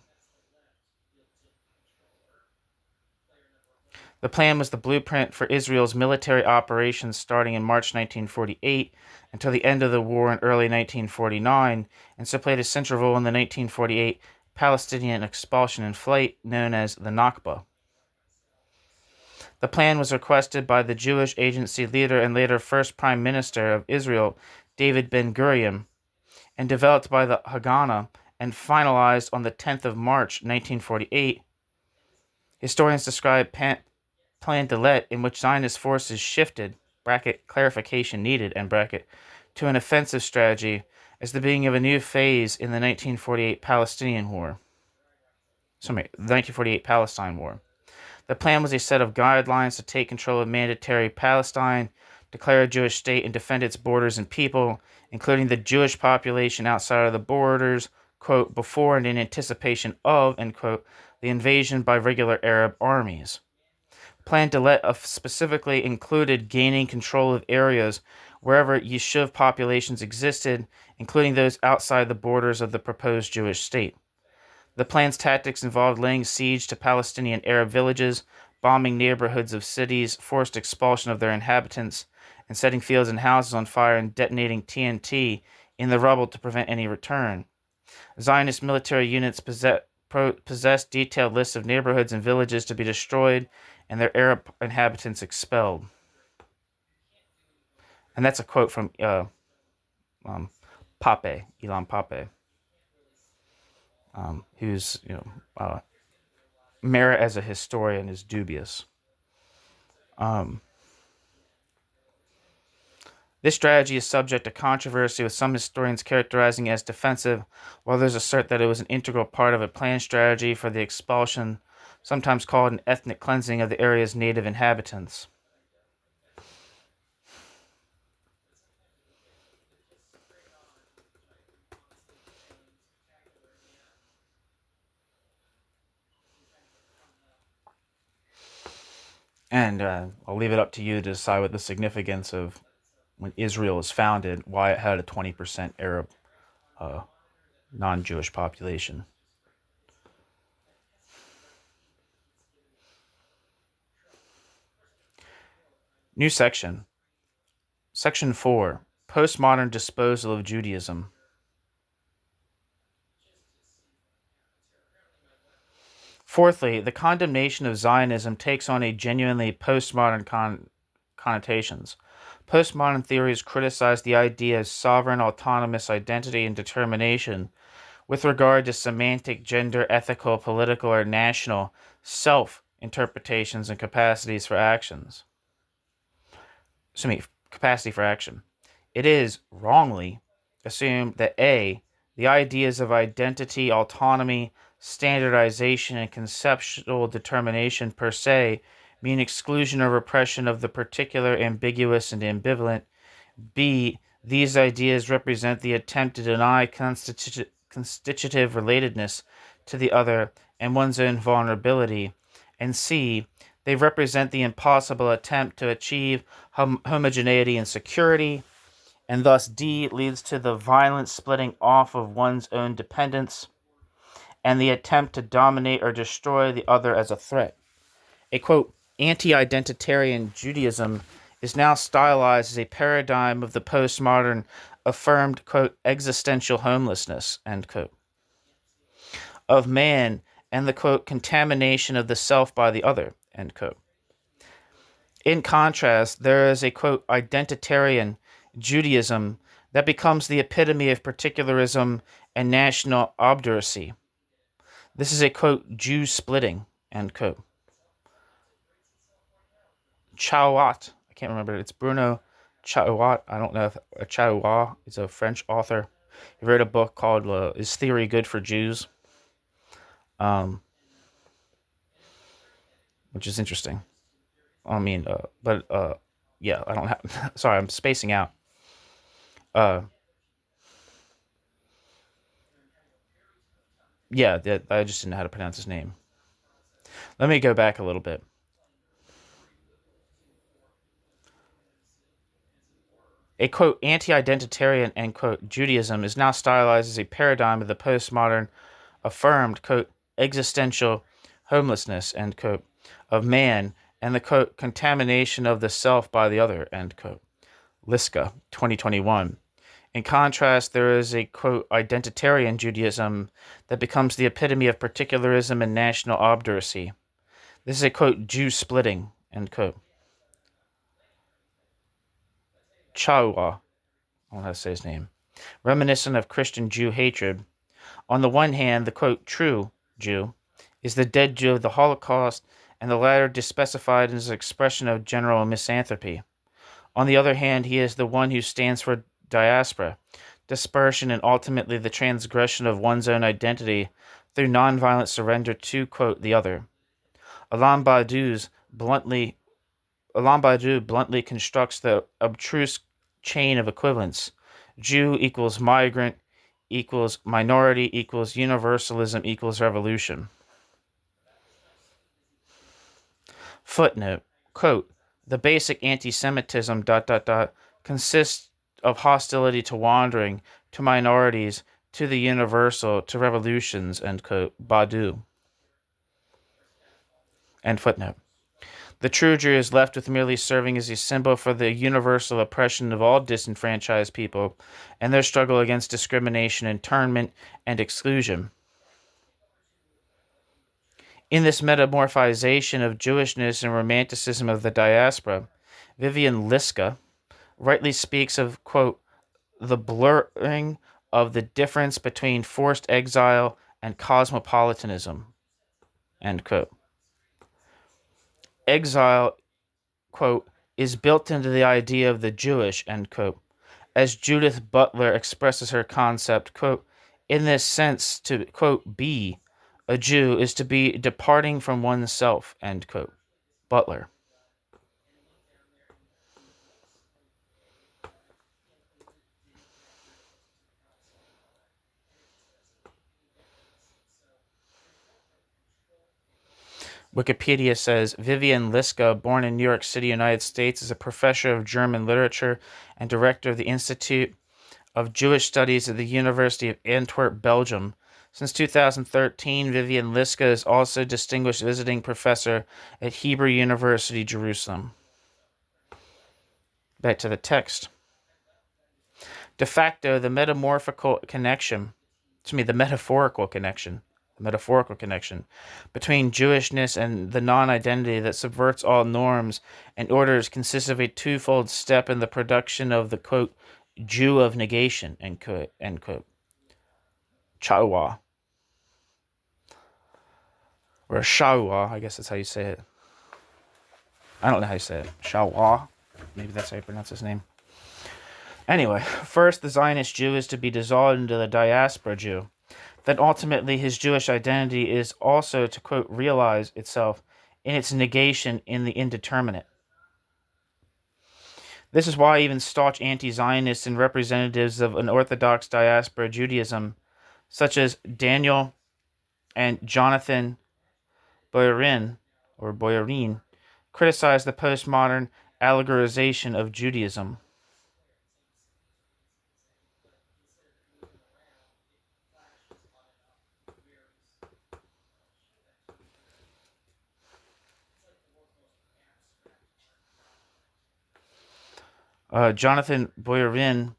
The plan was the blueprint for Israel's military operations starting in March 1948 until the end of the war in early 1949, and so played a central role in the 1948 Palestinian expulsion in flight known as the Nakba. The plan was requested by the Jewish Agency leader and later first Prime Minister of Israel, David Ben-Gurion, and developed by the Haganah and finalized on the 10th of March 1948. Historians describe Plan Dalet, in which Zionist forces shifted (clarification needed) to an offensive strategy, as the beginning of a new phase in the 1948 Palestinian War. The 1948 Palestine War. The plan was a set of guidelines to take control of Mandatory Palestine, declare a Jewish state, and defend its borders and people, including the Jewish population outside of the borders, quote, before and in anticipation of, end quote, the invasion by regular Arab armies. Plan Dalet specifically included gaining control of areas wherever Yishuv populations existed, including those outside the borders of the proposed Jewish state. The plan's tactics involved laying siege to Palestinian Arab villages, bombing neighborhoods of cities, forced expulsion of their inhabitants, and setting fields and houses on fire and detonating TNT in the rubble to prevent any return. Zionist military units possessed detailed lists of neighborhoods and villages to be destroyed and their Arab inhabitants expelled. And that's a quote from Ilan Pape, whose merit as a historian is dubious. This strategy is subject to controversy, with some historians characterizing it as defensive, while others assert that it was an integral part of a planned strategy for the expulsion, sometimes called an ethnic cleansing, of the area's native inhabitants. And I'll leave it up to you to decide what the significance of when Israel was founded, why it had a 20% Arab non-Jewish population. New section. Section 4. Postmodern disposal of Judaism. Fourthly, the condemnation of Zionism takes on a genuinely postmodern connotations. Postmodern theories criticize the idea of sovereign autonomous identity and determination with regard to semantic, gender, ethical, political, or national self-interpretations and capacities for actions. Capacity for action. It is, wrongly, assumed that A, the ideas of identity, autonomy, standardization, and conceptual determination per se mean exclusion or repression of the particular, ambiguous, and ambivalent. B, these ideas represent the attempt to deny constitutive relatedness to the other and one's own vulnerability. And C, they represent the impossible attempt to achieve homogeneity and security. And thus D leads to the violent splitting off of one's own dependence and the attempt to dominate or destroy the other as a threat. A, quote, anti-identitarian Judaism is now stylized as a paradigm of the postmodern affirmed, quote, existential homelessness, end quote, of man and the, quote, contamination of the self by the other, end quote. In contrast, there is a, quote, identitarian Judaism that becomes the epitome of particularism and national obduracy. This is a, quote, Jew splitting, end quote. Chauat, I can't remember, it's Bruno Chauat. I don't know if Chauat is a French author. He wrote a book called Is Theory Good for Jews? Which is interesting. I mean, yeah, I don't have, sorry, I'm spacing out. Yeah, I just didn't know how to pronounce his name. Let me go back a little bit. A, quote, anti-identitarian, end quote, Judaism is now stylized as a paradigm of the postmodern affirmed, quote, existential homelessness, end quote, of man and the, quote, contamination of the self by the other, end quote. Liska, 2021. In contrast, there is a, quote, identitarian Judaism that becomes the epitome of particularism and national obduracy. This is a, quote, Jew splitting, end quote. Chawa, I don't know how to say his name, reminiscent of Christian Jew hatred. On the one hand, the, quote, true Jew is the dead Jew of the Holocaust, and the latter disspecified as an expression of general misanthropy. On the other hand, he is the one who stands for diaspora, dispersion, and ultimately the transgression of one's own identity through nonviolent surrender to, quote, the other. Alain Badiou bluntly constructs the abstruse chain of equivalence. Jew equals migrant equals minority equals universalism equals revolution. Footnote, quote, the basic anti-Semitism ... consists of hostility to wandering, to minorities, to the universal, to revolutions, end quote, Badiou. End footnote. The true Jew is left with merely serving as a symbol for the universal oppression of all disenfranchised people and their struggle against discrimination, internment, and exclusion. In this metamorphization of Jewishness and romanticism of the diaspora, Vivian Liska rightly speaks of, quote, the blurring of the difference between forced exile and cosmopolitanism, end quote. Exile, quote, is built into the idea of the Jewish, end quote. As Judith Butler expresses her concept, quote, in this sense, to, quote, be a Jew is to be departing from oneself, end quote. Butler. Wikipedia says Vivian Liska, born in New York City, United States, is a professor of German literature and director of the Institute of Jewish Studies at the University of Antwerp, Belgium. Since 2013, Vivian Liska is also distinguished visiting professor at Hebrew University, Jerusalem. Back to the text. De facto, the metaphorical connection between Jewishness and the non-identity that subverts all norms and orders consists of a twofold step in the production of the, quote, Jew of negation, end quote. Chawa. Or Shawa, I guess that's how you say it. I don't know how you say it. Shawa. Maybe that's how you pronounce his name. Anyway, first, the Zionist Jew is to be dissolved into the diaspora Jew. Then ultimately his Jewish identity is also to, quote, realize itself in its negation in the indeterminate. This is why even staunch anti-Zionists and representatives of an Orthodox diaspora Judaism, such as Daniel and Jonathan Boyarin, criticize the postmodern allegorization of Judaism. Jonathan Boyarin,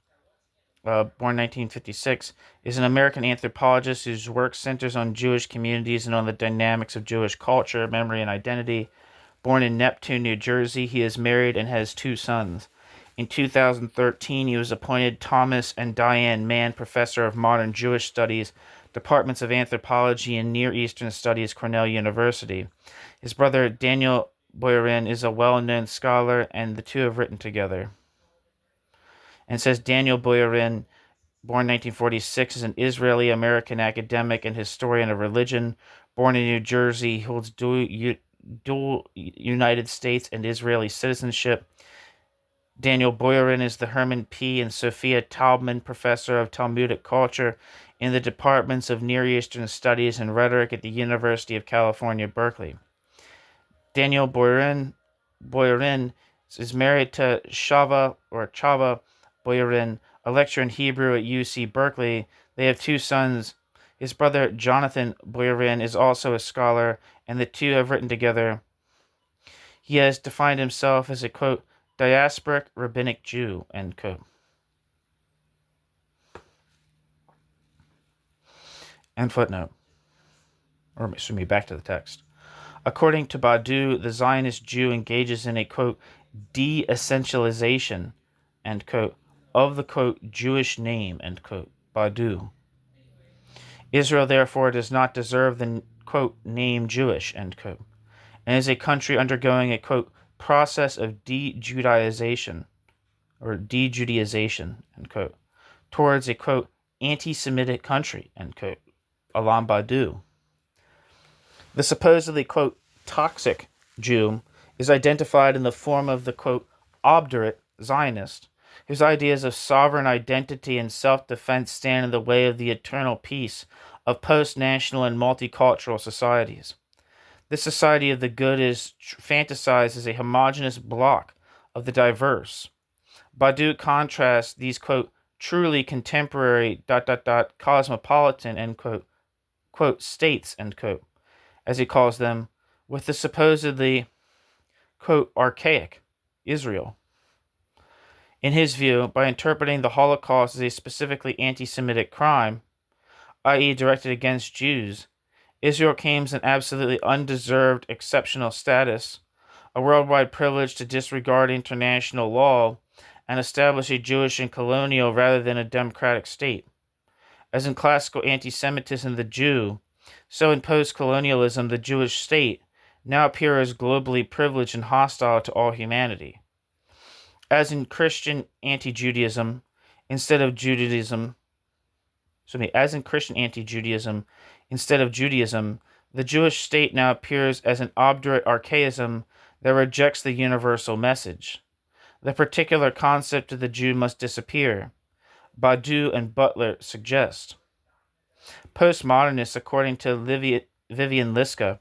born 1956, is an American anthropologist whose work centers on Jewish communities and on the dynamics of Jewish culture, memory, and identity. Born in Neptune, New Jersey, he is married and has two sons. In 2013, he was appointed Thomas and Diane Mann Professor of Modern Jewish Studies, Departments of Anthropology and Near Eastern Studies, Cornell University. His brother Daniel Boyarin is a well-known scholar, and the two have written together. And it says Daniel Boyarin, born 1946, is an Israeli-American academic and historian of religion. Born in New Jersey, he holds dual United States and Israeli citizenship. Daniel Boyarin is the Herman P. and Sophia Taubman Professor of Talmudic Culture in the Departments of Near Eastern Studies and Rhetoric at the University of California, Berkeley. Daniel Boyarin is married to Chava Boyarin, a lecturer in Hebrew at UC Berkeley. They have two sons. His brother Jonathan Boyarin is also a scholar, and the two have written together. He has defined himself as a, quote, diasporic rabbinic Jew, end quote. And footnote. Or excuse me, back to the text. According to Badu, the Zionist Jew engages in a, quote, de-essentialization, end quote, of the, quote, Jewish name, end quote, Badu. Israel, therefore, does not deserve the, quote, name Jewish, end quote, and is a country undergoing a, quote, process of de-Judaization, or de-Judaization, end quote, towards a, quote, anti-Semitic country, end quote, Alam Badu. The supposedly, quote, toxic Jew is identified in the form of the, quote, obdurate Zionist, whose ideas of sovereign identity and self-defense stand in the way of the eternal peace of post-national and multicultural societies. This society of the good is fantasized as a homogeneous block of the diverse. Badu contrasts these, quote, truly contemporary, cosmopolitan, end quote, states, end quote, as he calls them, with the supposedly, quote, archaic Israel. In his view, by interpreting the Holocaust as a specifically anti-Semitic crime, i.e. directed against Jews, Israel claims an absolutely undeserved exceptional status, a worldwide privilege to disregard international law, and establish a Jewish and colonial rather than a democratic state. As in classical anti-Semitism, the Jew, so in post-colonialism, the Jewish state, now appear as globally privileged and hostile to all humanity. As in Christian anti-Judaism, instead of Judaism, the Jewish state now appears as an obdurate archaism that rejects the universal message. The particular concept of the Jew must disappear, Badu and Butler suggest. Postmodernists, according to Vivian Liska,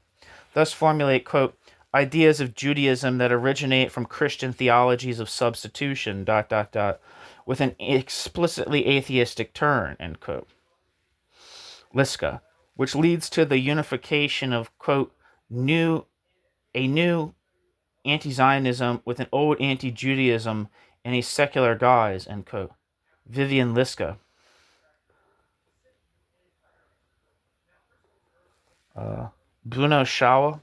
thus formulate, quote, ideas of Judaism that originate from Christian theologies of substitution, with an explicitly atheistic turn, end quote. Liska, which leads to the unification of, quote, a new anti-Zionism with an old anti-Judaism in a secular guise, end quote. Vivian Liska. Bruno Schauer.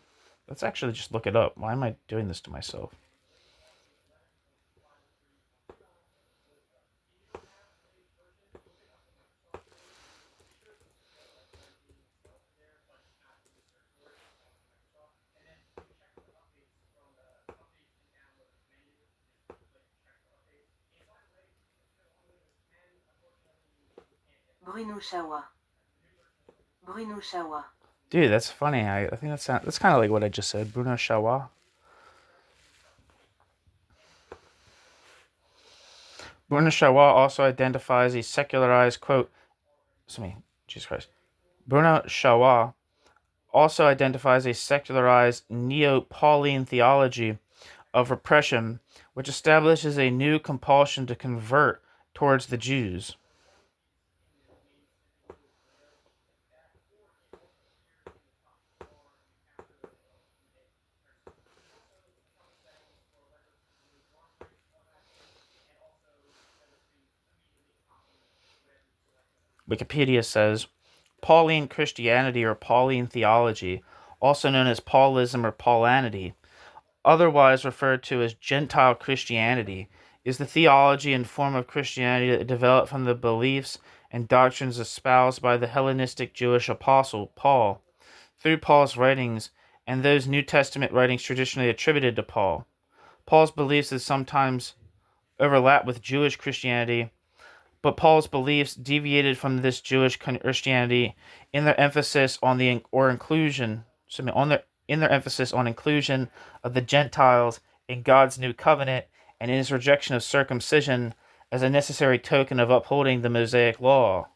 Let's actually just look it up. Why am I doing this to myself? Bruno Schauer. Dude, that's funny. I think that's kind of like what I just said. Bruno Schauer. Bruno Schauer also identifies a secularized, quote, Jesus Christ. Bruno Schauer also identifies a secularized Neo-Pauline theology of repression, which establishes a new compulsion to convert towards the Jews. Wikipedia says, Pauline Christianity or Pauline theology, also known as Paulism or Paulinity, otherwise referred to as Gentile Christianity, is the theology and form of Christianity that developed from the beliefs and doctrines espoused by the Hellenistic Jewish apostle Paul through Paul's writings and those New Testament writings traditionally attributed to Paul. Paul's beliefs is sometimes overlap with Jewish Christianity, but Paul's beliefs deviated from this Jewish Christianity in their emphasis on inclusion of the Gentiles in God's new covenant and in his rejection of circumcision as a necessary token of upholding the Mosaic law.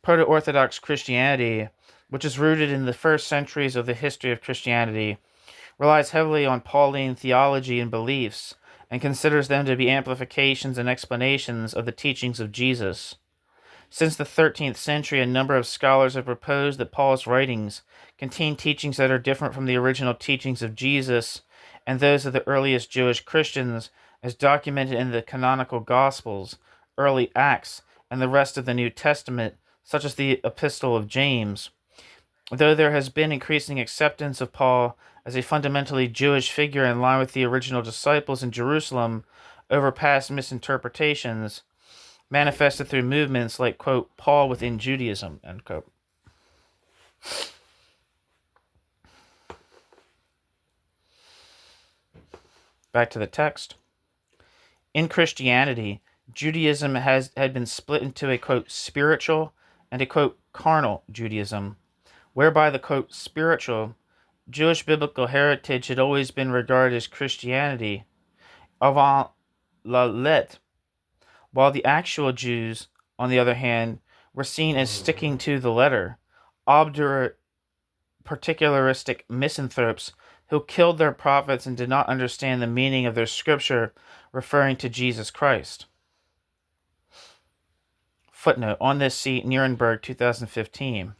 Proto-Orthodox Christianity, which is rooted in the first centuries of the history of Christianity, relies heavily on Pauline theology and beliefs, and considers them to be amplifications and explanations of the teachings of Jesus. Since the 13th century, a number of scholars have proposed that Paul's writings contain teachings that are different from the original teachings of Jesus and those of the earliest Jewish Christians, as documented in the canonical Gospels, early Acts, and the rest of the New Testament, such as the Epistle of James. Though there has been increasing acceptance of Paul as a fundamentally Jewish figure in line with the original disciples in Jerusalem over past misinterpretations, manifested through movements like, quote, Paul within Judaism, end quote. Back to the text. In Christianity, Judaism had been split into a, quote, spiritual and a, quote, carnal Judaism, whereby the, quote, spiritual Jewish biblical heritage had always been regarded as Christianity, avant la lettre, while the actual Jews, on the other hand, were seen as sticking to the letter, obdurate, particularistic misanthropes who killed their prophets and did not understand the meaning of their scripture referring to Jesus Christ. Footnote, on this see Nuremberg 2015.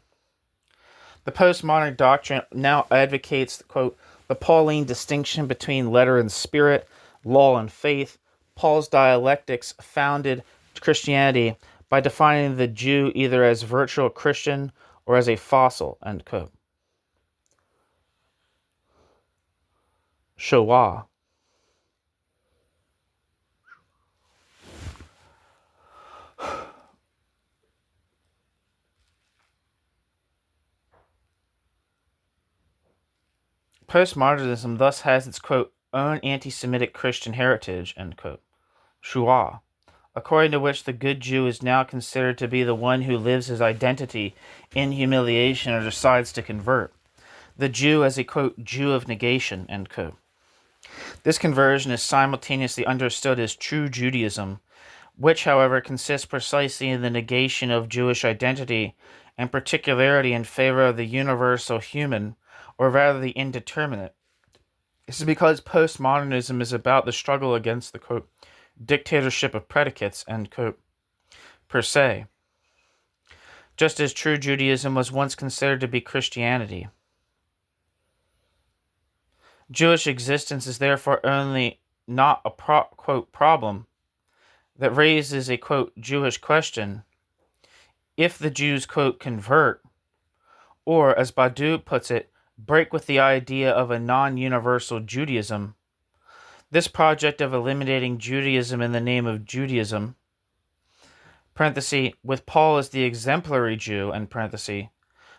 The postmodern doctrine now advocates, quote, the Pauline distinction between letter and spirit, law and faith. Paul's dialectics founded Christianity by defining the Jew either as virtual Christian or as a fossil, end quote. Shoah. Postmodernism thus has its, quote, own anti-Semitic Christian heritage, end quote. Shoah, according to which the good Jew is now considered to be the one who lives his identity in humiliation or decides to convert. The Jew as a, quote, Jew of negation, end quote. This conversion is simultaneously understood as true Judaism, which, however, consists precisely in the negation of Jewish identity and particularity in favor of the universal human, or rather the indeterminate. This is because postmodernism is about the struggle against the, quote, dictatorship of predicates, end quote, per se, just as true Judaism was once considered to be Christianity. Jewish existence is therefore only not a quote, problem that raises a, quote, Jewish question. If the Jews, quote, convert, or, as Badu puts it, break with the idea of a non-universal Judaism, this project of eliminating Judaism in the name of Judaism, parenthesis, with Paul as the exemplary Jew, end parenthesis,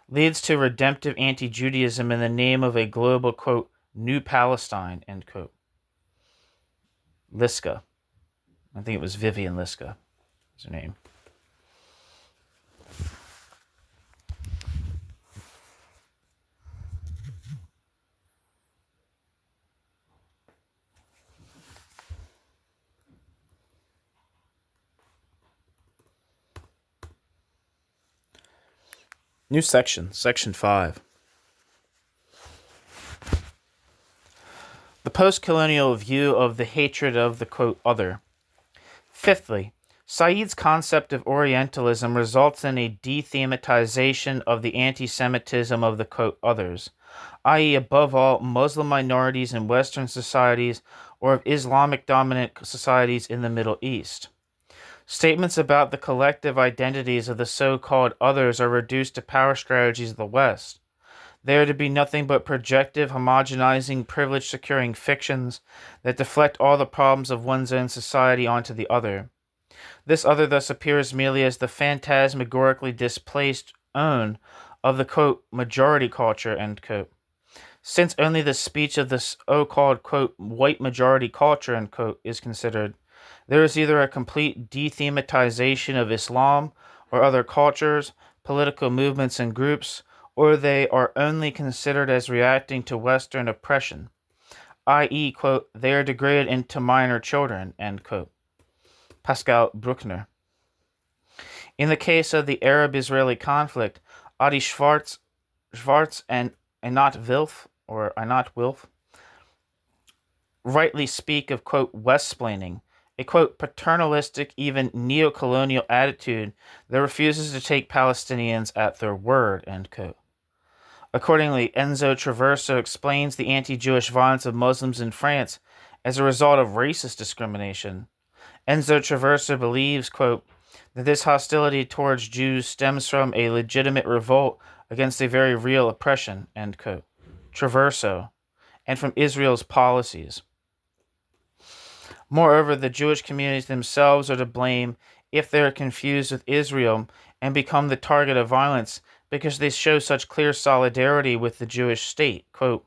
leads to redemptive anti-Judaism in the name of a global, quote, New Palestine, end quote. Liska. I think it was Vivian Liska, is her name. New section, section 5. The post-colonial view of the hatred of the, quote, other. Fifthly, Said's concept of Orientalism results in a dethematization of the anti-Semitism of the, quote, others, i.e., above all, Muslim minorities in Western societies or of Islamic-dominant societies in the Middle East. Statements about the collective identities of the so-called others are reduced to power strategies of the West. They are to be nothing but projective, homogenizing, privilege-securing fictions that deflect all the problems of one's own society onto the other. This other thus appears merely as the phantasmagorically displaced own of the, quote, majority culture, end quote. Since only the speech of the so-called, quote, white majority culture, end quote, is considered, there is either a complete dethematization of Islam or other cultures, political movements and groups, or they are only considered as reacting to Western oppression, i.e., quote, they are degraded into minor children, end quote. Pascal Bruckner. In the case of the Arab-Israeli conflict, Adi Schwartz and Einat Wilf rightly speak of, quote, Westsplaining, a, quote, paternalistic, even neo-colonial attitude that refuses to take Palestinians at their word, end quote. Accordingly, Enzo Traverso explains the anti-Jewish violence of Muslims in France as a result of racist discrimination. Enzo Traverso believes, quote, that this hostility towards Jews stems from a legitimate revolt against a very real oppression, end quote. Traverso, and from Israel's policies. Moreover, the Jewish communities themselves are to blame if they are confused with Israel and become the target of violence because they show such clear solidarity with the Jewish state. Quote,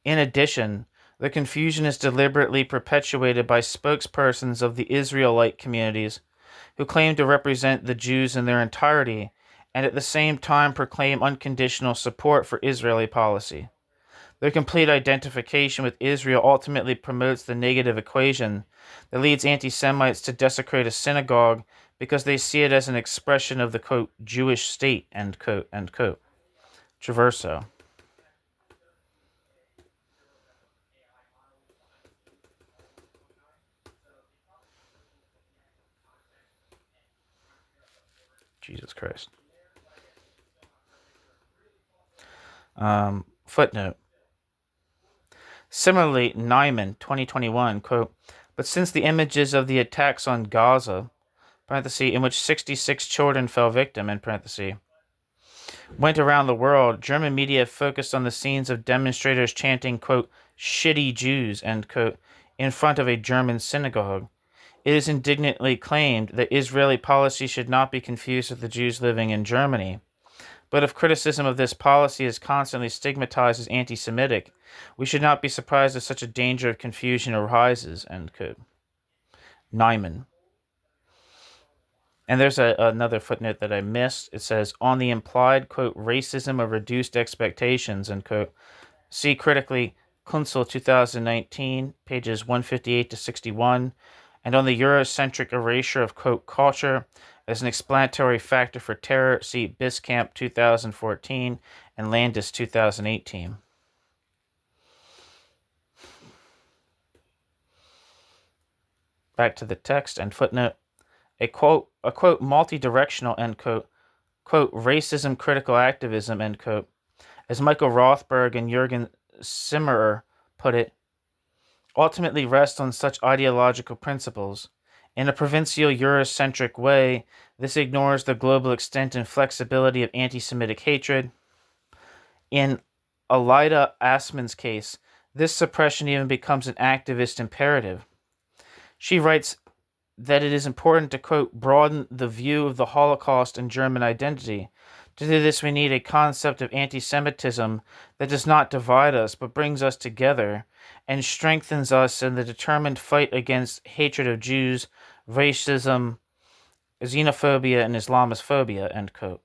in addition, the confusion is deliberately perpetuated by spokespersons of the Israelite communities who claim to represent the Jews in their entirety and at the same time proclaim unconditional support for Israeli policy. Their complete identification with Israel ultimately promotes the negative equation that leads anti-Semites to desecrate a synagogue because they see it as an expression of the, quote, Jewish state, end quote, end quote. Traverso. Jesus Christ. Footnote. Similarly, Nyman, 2021, quote, but since the images of the attacks on Gaza, parenthesis, in which 66 children fell victim, in parenthesis, went around the world, German media focused on the scenes of demonstrators chanting, quote, shitty Jews, end quote, in front of a German synagogue. It is indignantly claimed that Israeli policy should not be confused with the Jews living in Germany. But if criticism of this policy is constantly stigmatized as anti-Semitic, we should not be surprised if such a danger of confusion arises, end quote. Nyman. And there's another footnote that I missed. It says, on the implied, quote, racism of reduced expectations, end quote. See critically Kunzel 2019, pages 158 to 61, and on the Eurocentric erasure of, quote, culture as an explanatory factor for terror, see Biscamp 2014 and Landis 2018. Back to the text and footnote. A quote, multi-directional, end quote, racism critical activism, end quote, as Michael Rothberg and Jürgen Simmerer put it, ultimately rests on such ideological principles. In a provincial Eurocentric way, this ignores the global extent and flexibility of anti-Semitic hatred. In Alida Assmann's case, this suppression even becomes an activist imperative. She writes that it is important to, quote, broaden the view of the Holocaust and German identity. To do this, we need a concept of anti-Semitism that does not divide us, but brings us together and strengthens us in the determined fight against hatred of Jews, racism, xenophobia, and Islamophobia, end quote.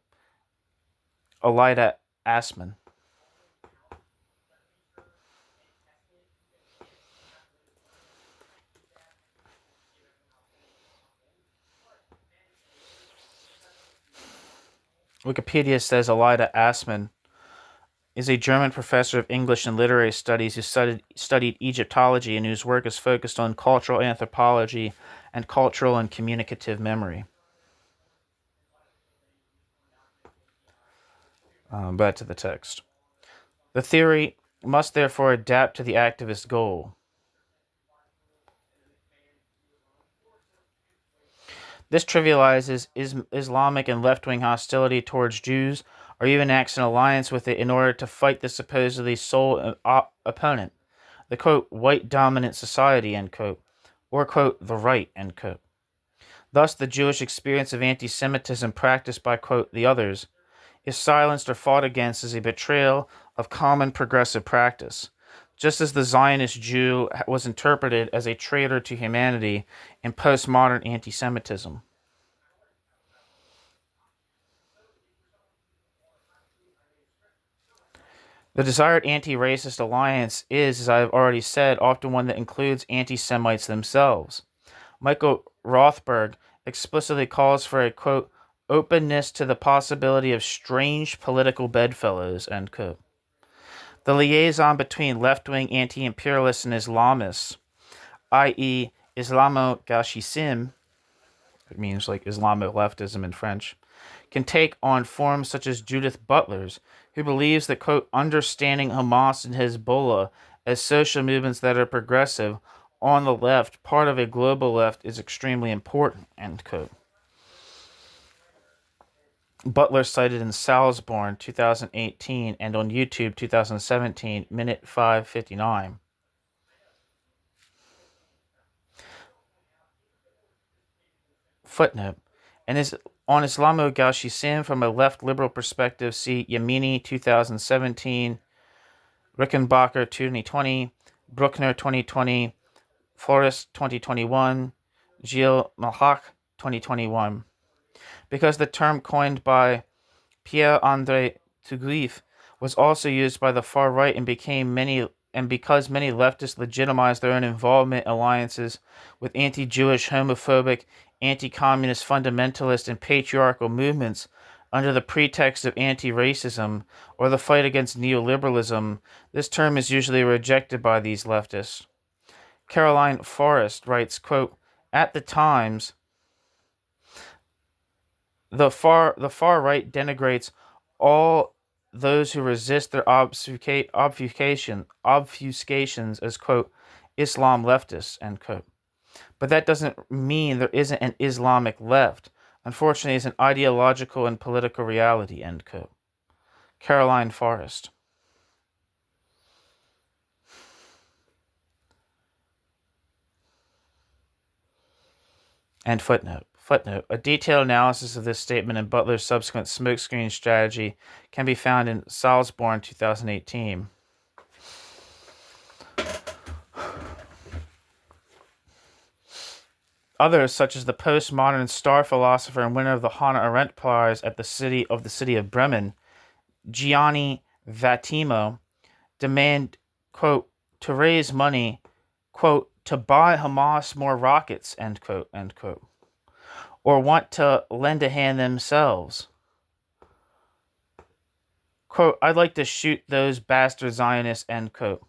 Alida Assmann. Wikipedia says Alida Assmann is a German professor of English and literary studies who studied Egyptology and whose work is focused on cultural anthropology and cultural and communicative memory. Back to the text. The theory must therefore adapt to the activist goal. This trivializes Islamic and left-wing hostility towards Jews or even acts in alliance with it in order to fight the supposedly sole opponent, the quote, white dominant society, end quote, or quote, the right, end quote. Thus, the Jewish experience of anti-Semitism practiced by quote, the others is silenced or fought against as a betrayal of common progressive practice, just as the Zionist Jew was interpreted as a traitor to humanity in postmodern anti-Semitism. The desired anti-racist alliance is, as I have already said, often one that includes anti-Semites themselves. Michael Rothberg explicitly calls for a, quote, openness to the possibility of strange political bedfellows, end quote. The liaison between left-wing anti-imperialists and Islamists, i.e. Islamo-Gauchism, it means like Islamo-leftism in French, can take on forms such as Judith Butler's, who believes that, quote, understanding Hamas and Hezbollah as social movements that are progressive on the left, part of a global left, is extremely important, end quote. Butler cited in Salisbury 2018 and on YouTube 2017, minute 5:59. Footnote. And is on Islamo-Gauchism from a left liberal perspective, see Yamini 2017, Rickenbacker 2020, Bruckner 2020, Forrest 2021, Gilles Malhac 2021. Because the term coined by Pierre-André Tugleef was also used by the far right and because many leftists legitimized their own involvement alliances with anti-Jewish, homophobic, anti-communist, fundamentalist, and patriarchal movements under the pretext of anti-racism or the fight against neoliberalism, this term is usually rejected by these leftists. Caroline Forrest writes, quote, at the Times, the far right denigrates all those who resist their obfuscations as, quote, Islam leftists, end quote. But that doesn't mean there isn't an Islamic left. Unfortunately, it's an ideological and political reality, end quote. Caroline Forrest. And footnote. Footnote. A detailed analysis of this statement and Butler's subsequent smokescreen strategy can be found in Salisbury 2018. Others, such as the postmodern star philosopher and winner of the Hannah Arendt Prize at the city of Bremen, Gianni Vattimo, demand, quote, to raise money, quote, to buy Hamas more rockets, end quote, or want to lend a hand themselves. Quote, I'd like to shoot those bastard Zionists, end quote.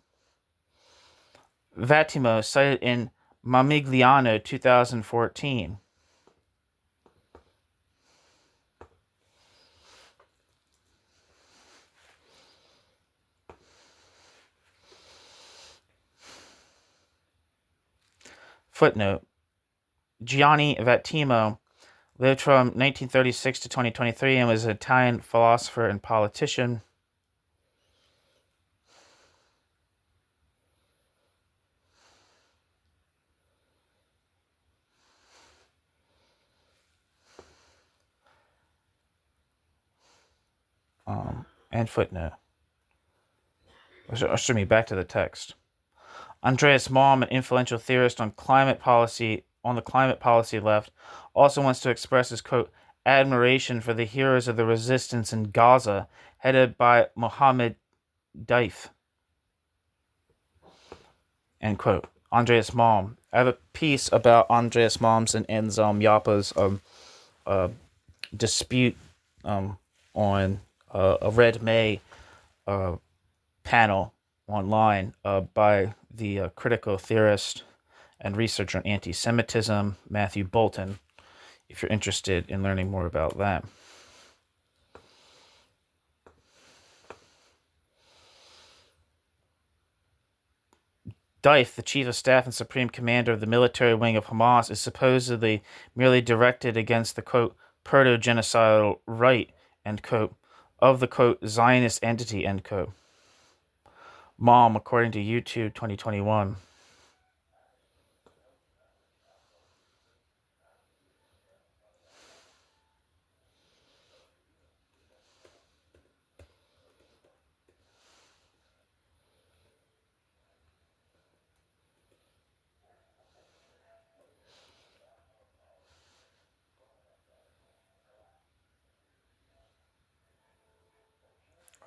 Vattimo cited in Mamigliano 2014. Footnote. Gianni Vattimo lived from 1936 to 2023 and was an Italian philosopher and politician. And footnote. Usher me back to the text. Andreas Malm, an influential theorist on the climate policy left, also wants to express his, quote, admiration for the heroes of the resistance in Gaza, headed by Mohammed Daif, end quote. Andreas Malm. I have a piece about Andreas Malm's and Enzam Yappa's dispute on a Red May panel online by the critical theorist and researcher on anti-Semitism, Matthew Bolton, if you're interested in learning more about that. Daif, the chief of staff and supreme commander of the military wing of Hamas, is supposedly merely directed against the, quote, proto-genocidal right, end quote, of the, quote, Zionist entity, end quote. Mom, according to YouTube 2021.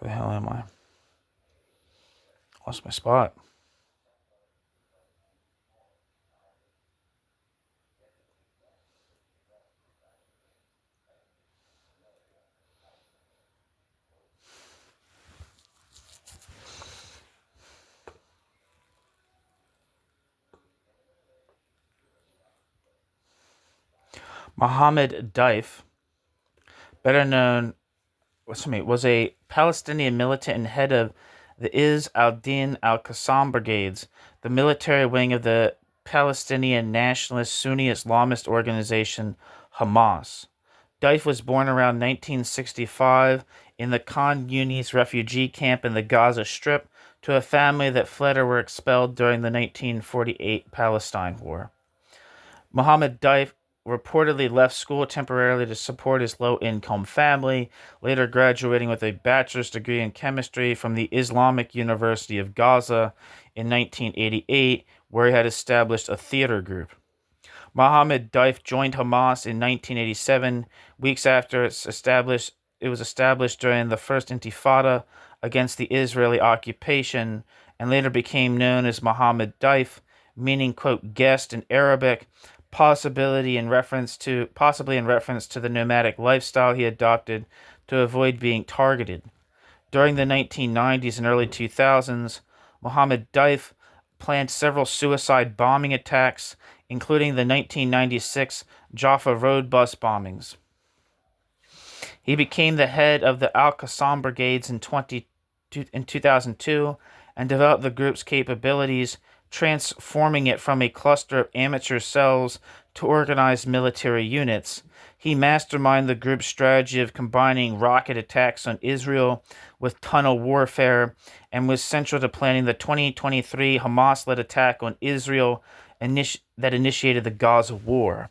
Where the hell am I? Lost my spot. Mohammed Daif, better known, was a Palestinian militant and head of the Izz al-Din al-Qassam Brigades, the military wing of the Palestinian nationalist Sunni Islamist organization Hamas. Daif was born around 1965 in the Khan Yunis refugee camp in the Gaza Strip to a family that fled or were expelled during the 1948 Palestine War. Mohammed Daif reportedly left school temporarily to support his low-income family, later graduating with a bachelor's degree in chemistry from the Islamic University of Gaza in 1988, where he had established a theater group. Mohammed Daif joined Hamas in 1987, weeks after it was established during the First Intifada against the Israeli occupation, and later became known as Mohammed Daif, meaning, quote, guest in Arabic, possibly in reference to the nomadic lifestyle he adopted to avoid being targeted. During the 1990s and early 2000s, Mohammed Daif planned several suicide bombing attacks, including the 1996 Jaffa road bus bombings. He became the head of the Al-Qassam Brigades in 2002 and developed the group's capabilities, transforming it from a cluster of amateur cells to organized military units. He masterminded the group's strategy of combining rocket attacks on Israel with tunnel warfare and was central to planning the 2023 Hamas-led attack on Israel that initiated the Gaza War.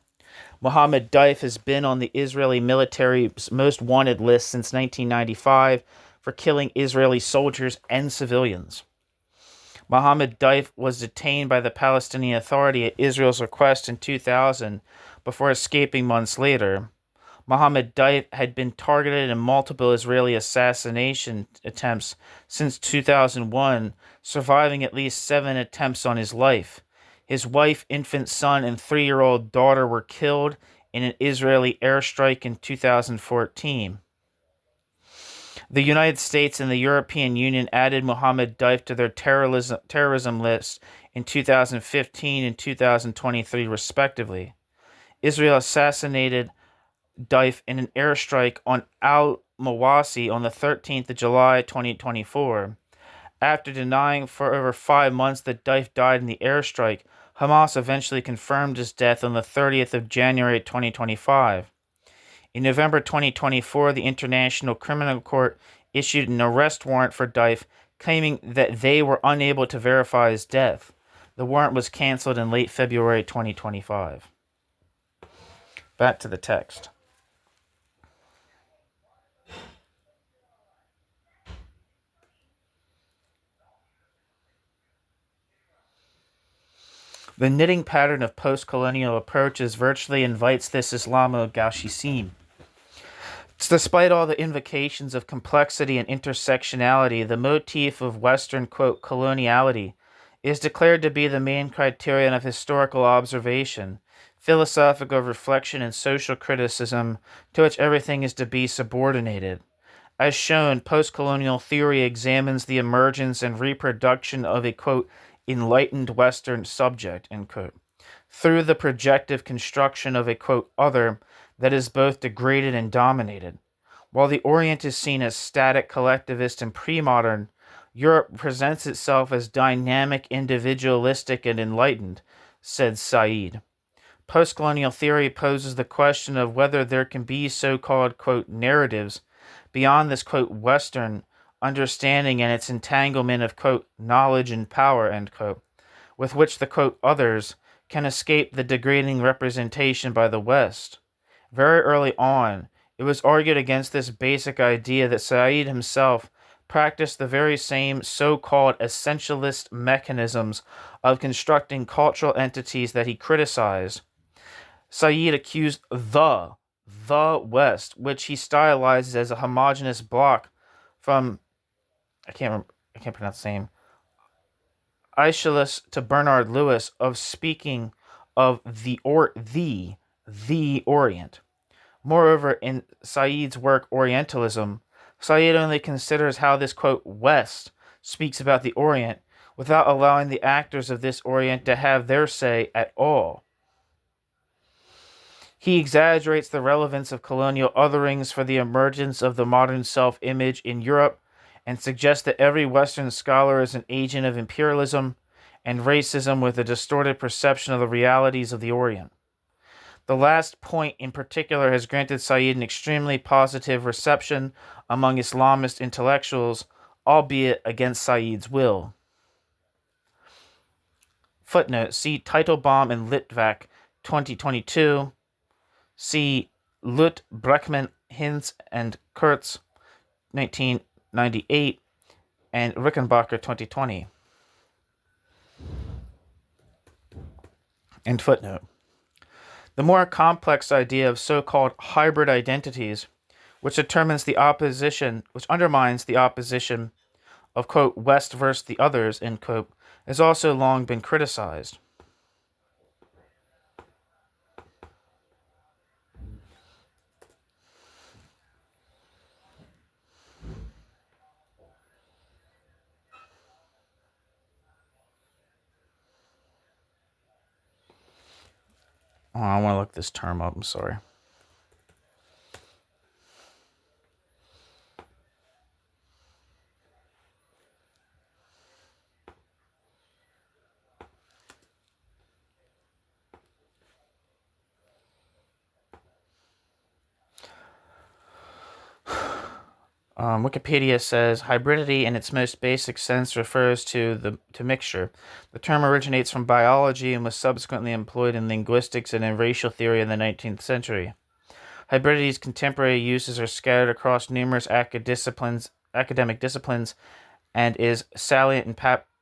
Mohammed Daif has been on the Israeli military's most wanted list since 1995 for killing Israeli soldiers and civilians. Mohammed Daif was detained by the Palestinian Authority at Israel's request in 2000 before escaping months later. Mohammed Daif had been targeted in multiple Israeli assassination attempts since 2001, surviving at least 7 attempts on his life. His wife, infant son, and 3-year-old daughter were killed in an Israeli airstrike in 2014. The United States and the European Union added Mohammed Daif to their terrorism list in 2015 and 2023, respectively. Israel assassinated Daif in an airstrike on al-Mawasi on the 13th of July 2024. After denying for over 5 months that Daif died in the airstrike, Hamas eventually confirmed his death on the 30th of January 2025. In November 2024, the International Criminal Court issued an arrest warrant for Daif, claiming that they were unable to verify his death. The warrant was canceled in late February 2025. Back to the text. The knitting pattern of post-colonial approaches virtually invites this Islamo-Gauchism. Despite all the invocations of complexity and intersectionality, the motif of Western, quote, coloniality is declared to be the main criterion of historical observation, philosophical reflection, and social criticism to which everything is to be subordinated. As shown, post-colonial theory examines the emergence and reproduction of a, quote, enlightened Western subject, end quote, through the projective construction of a, quote, other that is both degraded and dominated. While the Orient is seen as static, collectivist, and pre-modern, Europe presents itself as dynamic, individualistic, and enlightened, said Said. Postcolonial theory poses the question of whether there can be so-called, quote, narratives beyond this, quote, Western understanding and its entanglement of, quote, knowledge and power, end quote, with which the, quote, others can escape the degrading representation by the West. Very early on, it was argued against this basic idea that Said himself practiced the very same so-called essentialist mechanisms of constructing cultural entities that he criticized. Said accused the West, which he stylizes as a homogeneous bloc from I can't pronounce the name Aeschylus to Bernard Lewis, of speaking of the Orient. Moreover, in Said's work Orientalism, Said only considers how this, quote, West speaks about the Orient without allowing the actors of this Orient to have their say at all. He exaggerates the relevance of colonial otherings for the emergence of the modern self-image in Europe and suggests that every Western scholar is an agent of imperialism and racism with a distorted perception of the realities of the Orient. The last point in particular has granted Said an extremely positive reception among Islamist intellectuals, albeit against Said's will. Footnote, see Teitelbaum and Litvak, 2022. See Lut, Breckman, Hinz, and Kurtz, 1998, and Rickenbacker, 2020. End footnote. The more complex idea of so-called hybrid identities, which undermines the opposition of, quote, West versus the others, end quote, has also long been criticized. Oh, I want to look this term up. I'm sorry. Wikipedia says hybridity in its most basic sense refers to mixture. The term originates from biology and was subsequently employed in linguistics and in racial theory in the 19th century. Hybridity's contemporary uses are scattered across numerous academic disciplines and is salient in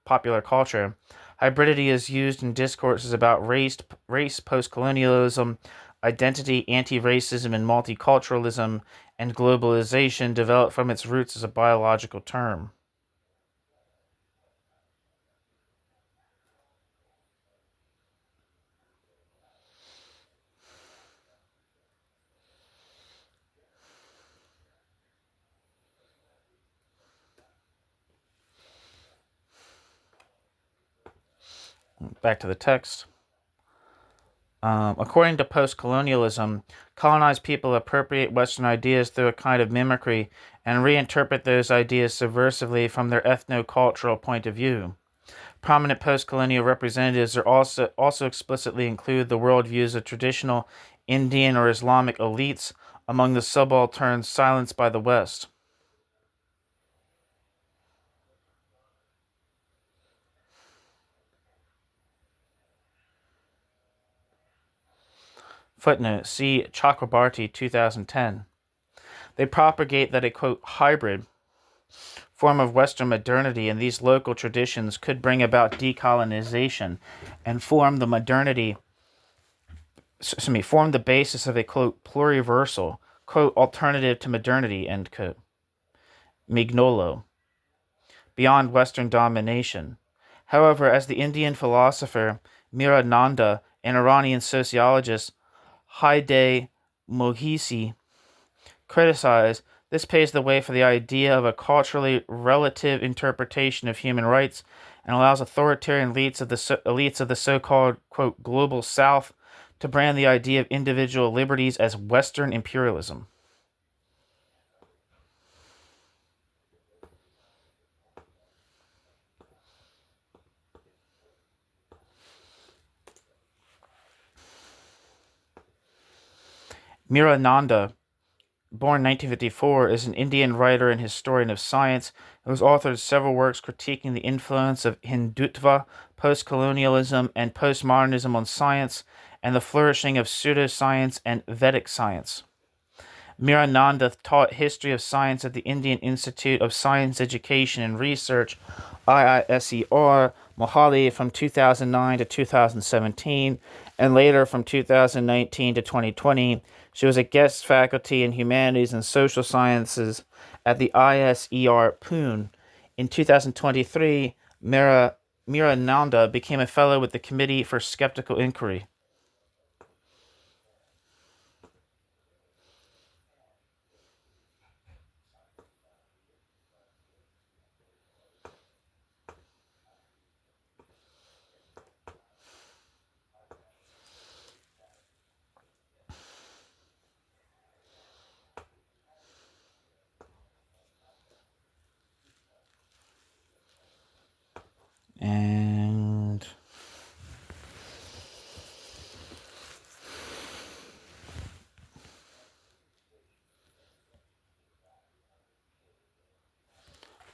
popular culture. Hybridity is used in discourses about race, postcolonialism, identity, anti-racism, and multiculturalism, and globalization, developed from its roots as a biological term. Back to the text. According to postcolonialism, colonized people appropriate Western ideas through a kind of mimicry and reinterpret those ideas subversively from their ethno-cultural point of view. Prominent postcolonial representatives are also explicitly include the worldviews of traditional Indian or Islamic elites among the subalterns silenced by the West. Footnote, see Chakrabarty, 2010. They propagate that a, quote, hybrid form of Western modernity in these local traditions could bring about decolonization and form the basis of a, quote, pluriversal, quote, alternative to modernity, end quote. Mignolo. Beyond Western domination. However, as the Indian philosopher Mira Nanda and Iranian sociologist Haideh Mohisi criticize, this paves the way for the idea of a culturally relative interpretation of human rights and allows authoritarian elites of the so-called, quote, global South to brand the idea of individual liberties as Western imperialism. Mira Nanda born 1954, is an Indian writer and historian of science who has authored several works critiquing the influence of Hindutva, postcolonialism, and postmodernism on science, and the flourishing of pseudoscience and Vedic science. Mirananda taught history of science at the Indian Institute of Science Education and Research, IISER, Mohali from 2009 to 2017, and later from 2019 to 2020. She was a guest faculty in Humanities and Social Sciences at the ISER Pune. In 2023, Mirananda became a fellow with the Committee for Skeptical Inquiry. And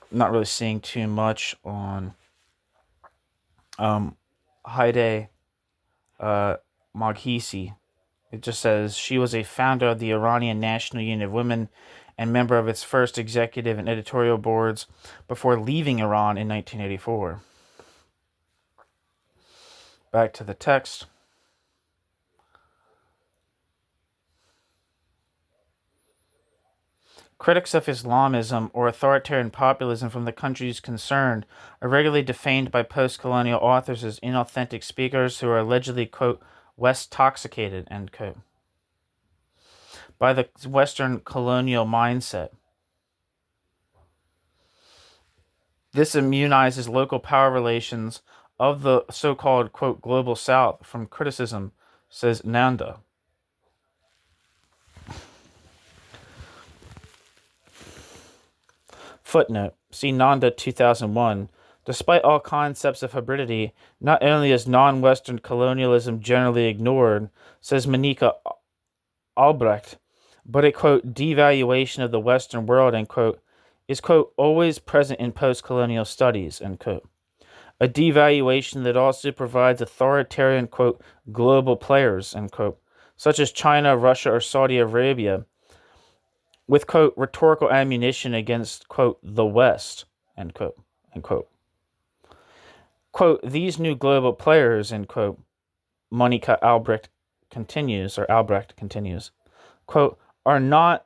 not really seeing too much on Haide Maghisi. It just says she was a founder of the Iranian National Union of Women and member of its first executive and editorial boards before leaving Iran in 1984. Back to the text. Critics of Islamism or authoritarian populism from the countries concerned are regularly defamed by post-colonial authors as inauthentic speakers who are allegedly, quote, West-toxicated, end quote, by the Western colonial mindset. This immunizes local power relations of the so-called, quote, global South from criticism, says Nanda. Footnote. See Nanda 2001. Despite all concepts of hybridity, not only is non-Western colonialism generally ignored, says Monika Albrecht, but a, quote, devaluation of the Western world, end quote, is, quote, always present in post-colonial studies, end quote. A devaluation that also provides authoritarian, quote, global players, end quote, such as China, Russia, or Saudi Arabia, with, quote, rhetorical ammunition against, quote, the West, end quote, end quote. Quote, these new global players, end quote, Monika Albrecht continues, quote, are not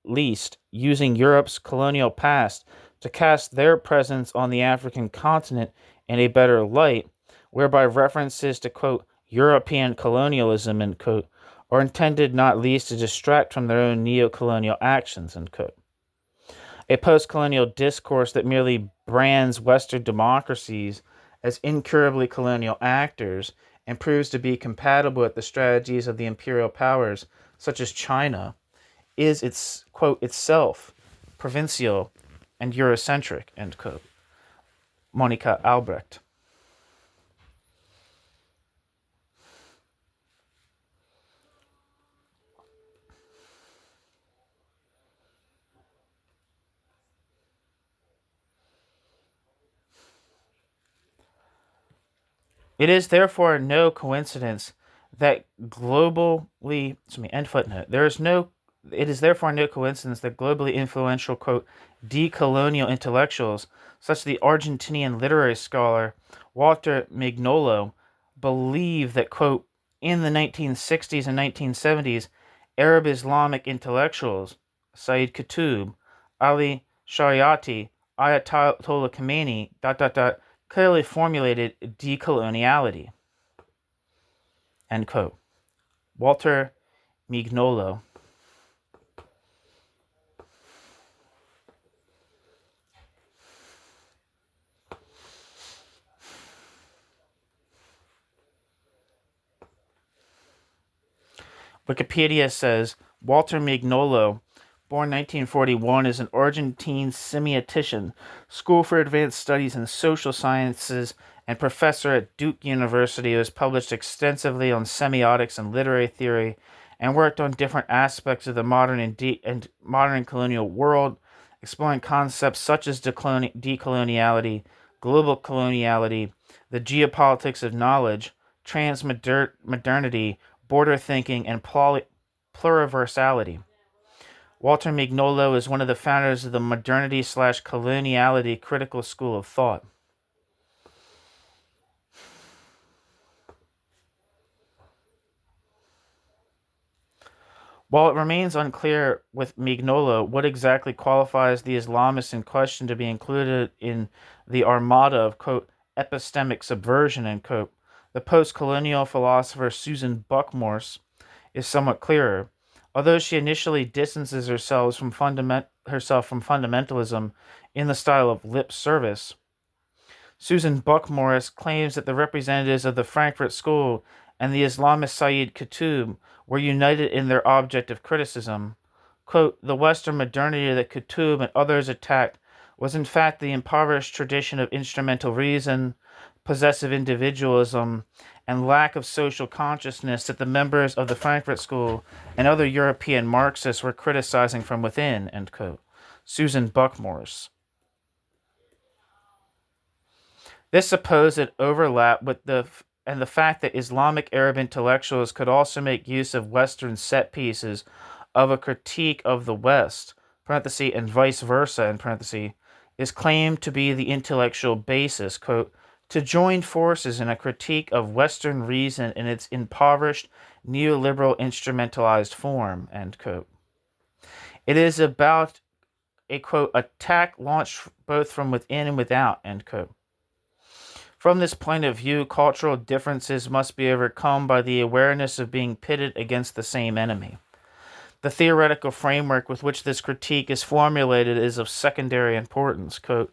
least using Europe's colonial past to cast their presence on the African continent in a better light, whereby references to, quote, European colonialism, end quote, are intended not least to distract from their own neo-colonial actions, end quote. A post-colonial discourse that merely brands Western democracies as incurably colonial actors and proves to be compatible with the strategies of the imperial powers, such as China, is its, quote, itself provincial and Eurocentric, end quote. Monika Albrecht. It is therefore no coincidence that end footnote. It is therefore no coincidence that globally influential, quote, decolonial intellectuals, such as the Argentinian literary scholar Walter Mignolo, believe that, quote, in the 1960s and 1970s, Arab Islamic intellectuals, Sayyid Qutb, Ali Shariati, Ayatollah Khomeini, clearly formulated decoloniality, end quote. Walter Mignolo. Wikipedia says Walter Mignolo, born 1941, is an Argentine semiotician, School for Advanced Studies in Social Sciences, and professor at Duke University who has published extensively on semiotics and literary theory, and worked on different aspects of the modern and modern colonial world, exploring concepts such as decoloniality, global coloniality, the geopolitics of knowledge, transmodernity, border thinking, and pluriversality. Walter Mignolo is one of the founders of the modernity/coloniality critical school of thought. While it remains unclear with Mignolo what exactly qualifies the Islamists in question to be included in the armada of, quote, epistemic subversion, end quote, the post-colonial philosopher Susan Buck-Morss is somewhat clearer. Although she initially distances herself from fundamentalism in the style of lip service, Susan Buck-Morss claims that the representatives of the Frankfurt School and the Islamist Sayyid Qutb were united in their object of criticism. Quote, the Western modernity that Qutb and others attacked was in fact the impoverished tradition of instrumental reason, possessive individualism, and lack of social consciousness that the members of the Frankfurt School and other European Marxists were criticizing from within, end quote. Susan Buck-Morss. This supposed overlap with the fact that Islamic Arab intellectuals could also make use of Western set pieces of a critique of the West, parenthesis, and vice versa, in parenthesis, is claimed to be the intellectual basis, quote, to join forces in a critique of Western reason in its impoverished, neoliberal, instrumentalized form, end quote. It is about a, quote, attack launched both from within and without, end quote. From this point of view, cultural differences must be overcome by the awareness of being pitted against the same enemy. The theoretical framework with which this critique is formulated is of secondary importance. Quote,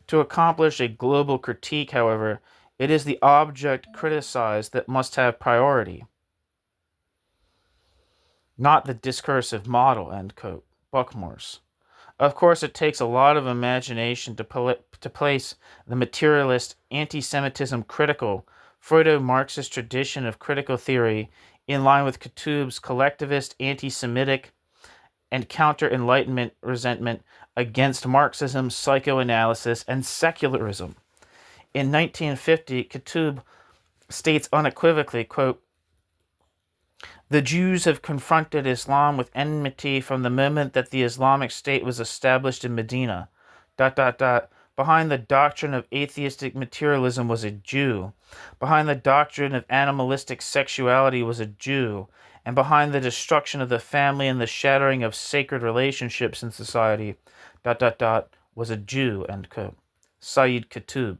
to accomplish a global critique, however, it is the object criticized that must have priority, not the discursive model, end quote. Buck-Morss. Of course, it takes a lot of imagination to place the materialist, anti-Semitism critical, Freudo-Marxist tradition of critical theory in line with Qutb's collectivist, anti-Semitic, and counter-Enlightenment resentment against Marxism, psychoanalysis, and secularism. In 1950, Qutb states unequivocally, quote, the Jews have confronted Islam with enmity from the moment that the Islamic State was established in Medina. Behind the doctrine of atheistic materialism was a Jew. Behind the doctrine of animalistic sexuality was a Jew. And behind the destruction of the family and the shattering of sacred relationships in society, was a Jew, end quote. Sayyid Qutb.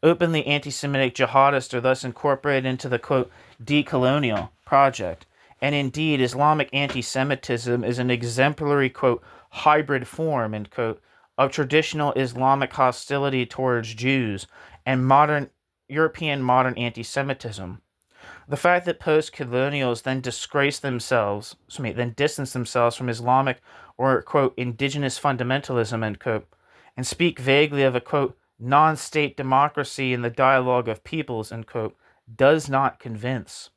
Openly anti-Semitic jihadists are thus incorporated into the, quote, decolonial project. And indeed, Islamic anti-Semitism is an exemplary, quote, hybrid form, end quote, of traditional Islamic hostility towards Jews and European modern anti-Semitism. The fact that post-colonials then distance themselves from Islamic or, quote, indigenous fundamentalism, end quote, and speak vaguely of a, quote, non-state democracy in the dialogue of peoples, end quote, does not convince.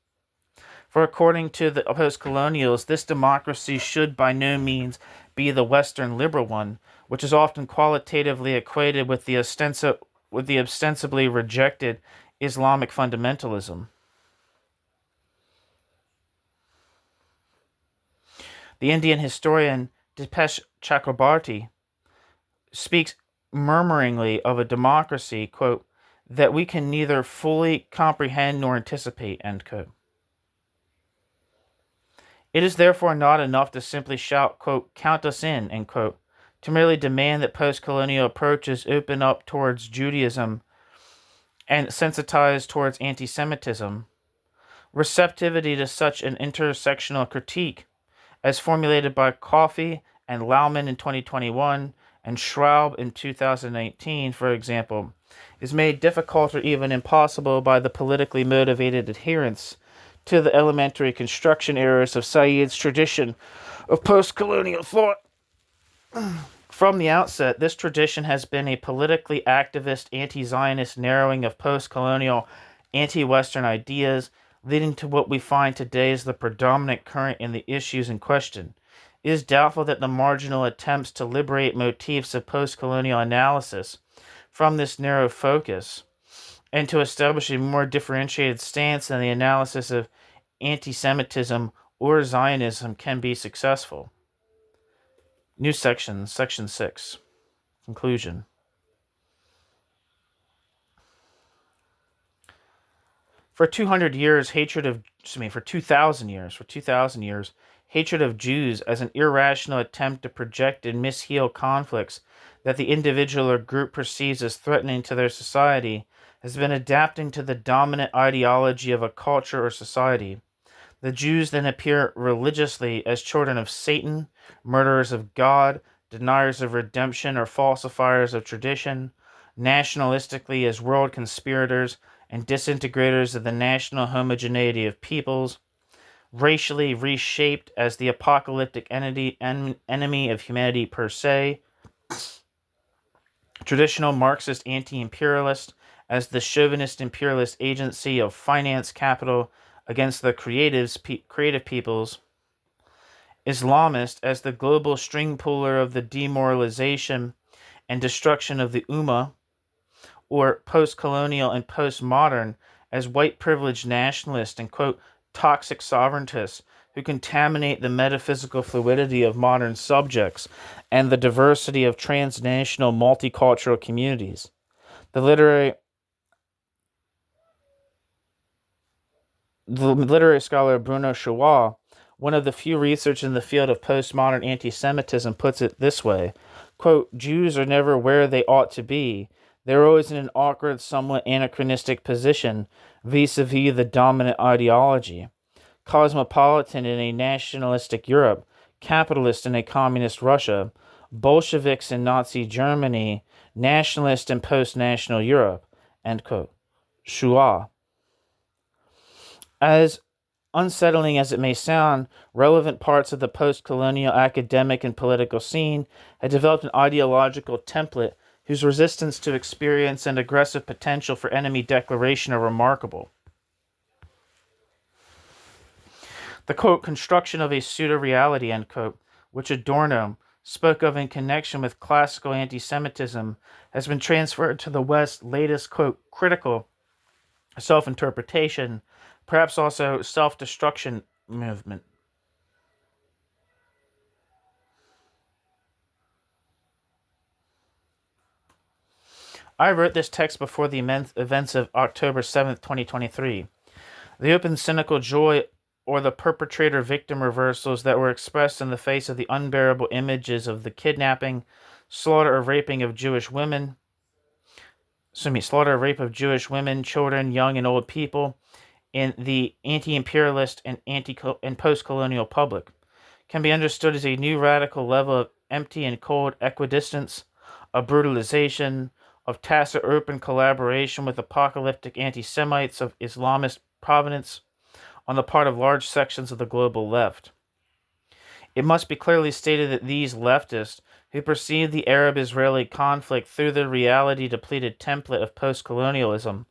For according to the post-colonials, this democracy should by no means be the Western liberal one, which is often qualitatively equated with the ostensibly rejected Islamic fundamentalism. The Indian historian Dipesh Chakrabarty speaks murmuringly of a democracy, quote, that we can neither fully comprehend nor anticipate, end quote. It is therefore not enough to simply shout, quote, count us in, end quote, to merely demand that post-colonial approaches open up towards Judaism and sensitize towards anti-Semitism. Receptivity to such an intersectional critique, as formulated by Coffey and Laumann in 2021 and Schraub in 2018, for example, is made difficult or even impossible by the politically motivated adherence to the elementary construction errors of Sayyid's tradition of post-colonial thought. From the outset, this tradition has been a politically activist, anti-Zionist narrowing of post-colonial, anti-Western ideas, leading to what we find today as the predominant current in the issues in question. It is doubtful that the marginal attempts to liberate motifs of post-colonial analysis from this narrow focus and to establish a more differentiated stance in the analysis of anti-Semitism or Zionism can be successful. New section, section 6. Conclusion. For 200 years, for 2,000 years, hatred of Jews as an irrational attempt to project and misheal conflicts that the individual or group perceives as threatening to their society has been adapting to the dominant ideology of a culture or society. The Jews then appear religiously as children of Satan, murderers of God, deniers of redemption or falsifiers of tradition, nationalistically as world conspirators and disintegrators of the national homogeneity of peoples, racially reshaped as the apocalyptic enemy of humanity per se, traditional Marxist anti-imperialist as the chauvinist imperialist agency of finance capital against the creative peoples, Islamist as the global string puller of the demoralization and destruction of the Ummah, or post-colonial and postmodern as white privileged nationalists and, quote, toxic sovereigntists who contaminate the metaphysical fluidity of modern subjects and the diversity of transnational multicultural communities. The literary scholar Bruno Schwa, one of the few researchers in the field of postmodern anti-Semitism, puts it this way, quote, Jews are never where they ought to be. They're always in an awkward, somewhat anachronistic position vis-a-vis the dominant ideology. Cosmopolitan in a nationalistic Europe, capitalist in a communist Russia, Bolsheviks in Nazi Germany, nationalist in post-national Europe, end quote. Schwa. As unsettling as it may sound, relevant parts of the post-colonial academic and political scene had developed an ideological template whose resistance to experience and aggressive potential for enemy declaration are remarkable. The, quote, construction of a pseudo-reality, end quote, which Adorno spoke of in connection with classical anti-Semitism, has been transferred to the West's latest, quote, critical self-interpretation, perhaps also self-destruction movement. I wrote this text before the events of October 7th, 2023. The open cynical joy or the perpetrator-victim reversals that were expressed in the face of the unbearable images of the kidnapping, slaughter or raping of Jewish women, slaughter or rape of Jewish women, children, young and old people, in the anti-imperialist and post-colonial public, can be understood as a new radical level of empty and cold equidistance, of brutalization, of tacit open collaboration with apocalyptic anti-Semites of Islamist provenance on the part of large sections of the global left. It must be clearly stated that these leftists, who perceive the Arab-Israeli conflict through the reality-depleted template of post-colonialism,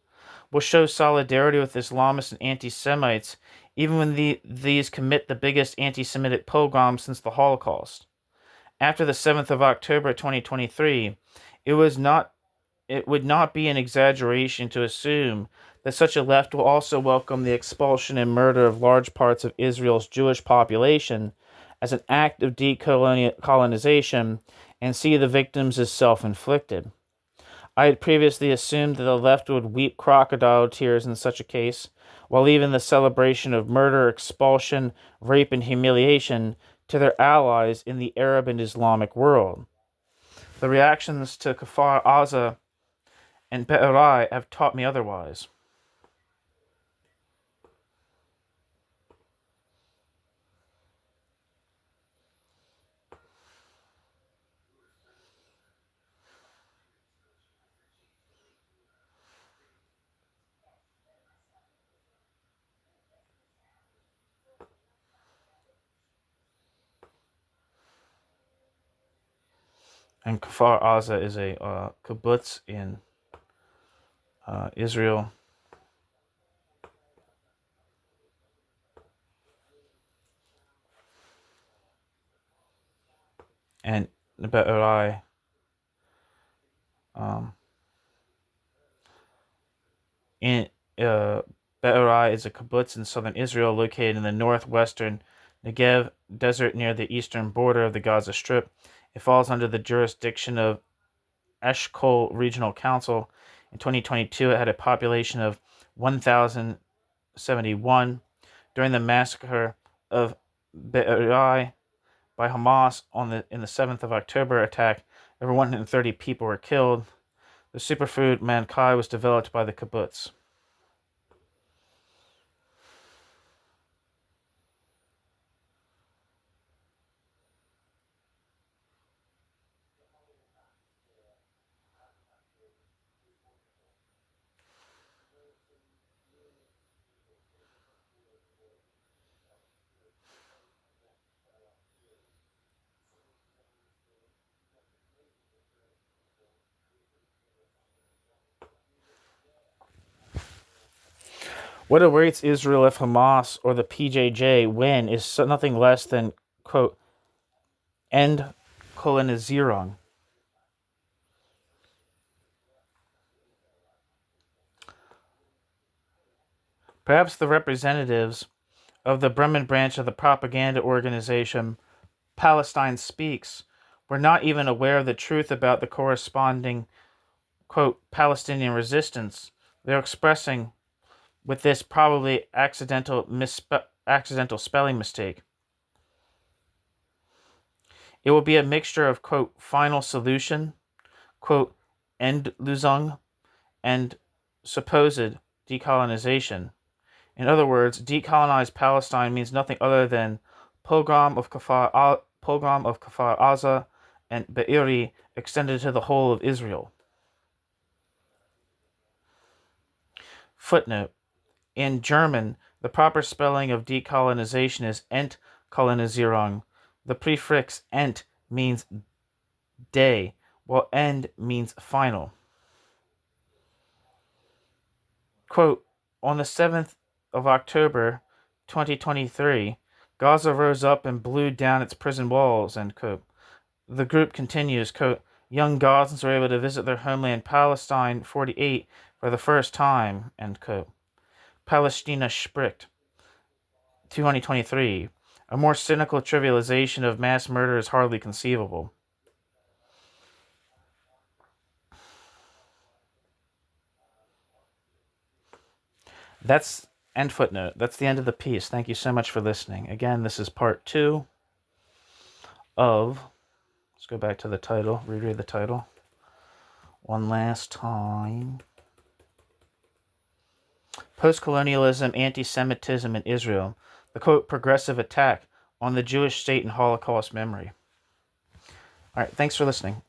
will show solidarity with Islamists and anti-Semites even when these commit the biggest anti-Semitic pogrom since the Holocaust. After the 7th of October 2023, it would not be an exaggeration to assume that such a left will also welcome the expulsion and murder of large parts of Israel's Jewish population as an act of decolonization and see the victims as self-inflicted. I had previously assumed that the left would weep crocodile tears in such a case, while even the celebration of murder, expulsion, rape, and humiliation to their allies in the Arab and Islamic world. The reactions to Kfar Aza and Be'erai have taught me otherwise. And Kfar Aza is a kibbutz in Israel. and Be'erai. Be'erai is a kibbutz in southern Israel located in the northwestern Negev desert near the eastern border of the Gaza Strip. It falls under the jurisdiction of Eshkol Regional Council. In 2022, it had a population of 1,071. During the massacre of Be'erai by Hamas in the 7th of October attack, over 130 people were killed. The superfood mankai was developed by the kibbutz. What awaits Israel if Hamas or the PJJ win is nothing less than, quote, end Kolonisierung. Perhaps the representatives of the Bremen branch of the propaganda organization Palestine Speaks were not even aware of the truth about the corresponding, quote, Palestinian resistance they're expressing with this probably accidental spelling mistake. It will be a mixture of, quote, final solution, quote, Endlösung, and supposed decolonization. In other words, decolonized Palestine means nothing other than pogrom of Kfar Aza and Be'eri extended to the whole of Israel. Footnote. In German, the proper spelling of decolonization is Entkolonisierung. The prefix ent means day, while end means final. Quote, on the 7th of October, 2023, Gaza rose up and blew down its prison walls, end quote. The group continues, quote, young Gazans were able to visit their homeland Palestine 48 for the first time, end quote. Palästina spricht, 2023. A more cynical trivialization of mass murder is hardly conceivable. That's end footnote. That's the end of the piece. Thank you so much for listening. Again, this is part 2 of, let's go back to the title, reread the title one last time. Postcolonialism, Antisemitism in Israel, the, quote, progressive attack on the Jewish state and Holocaust memory. All right, thanks for listening.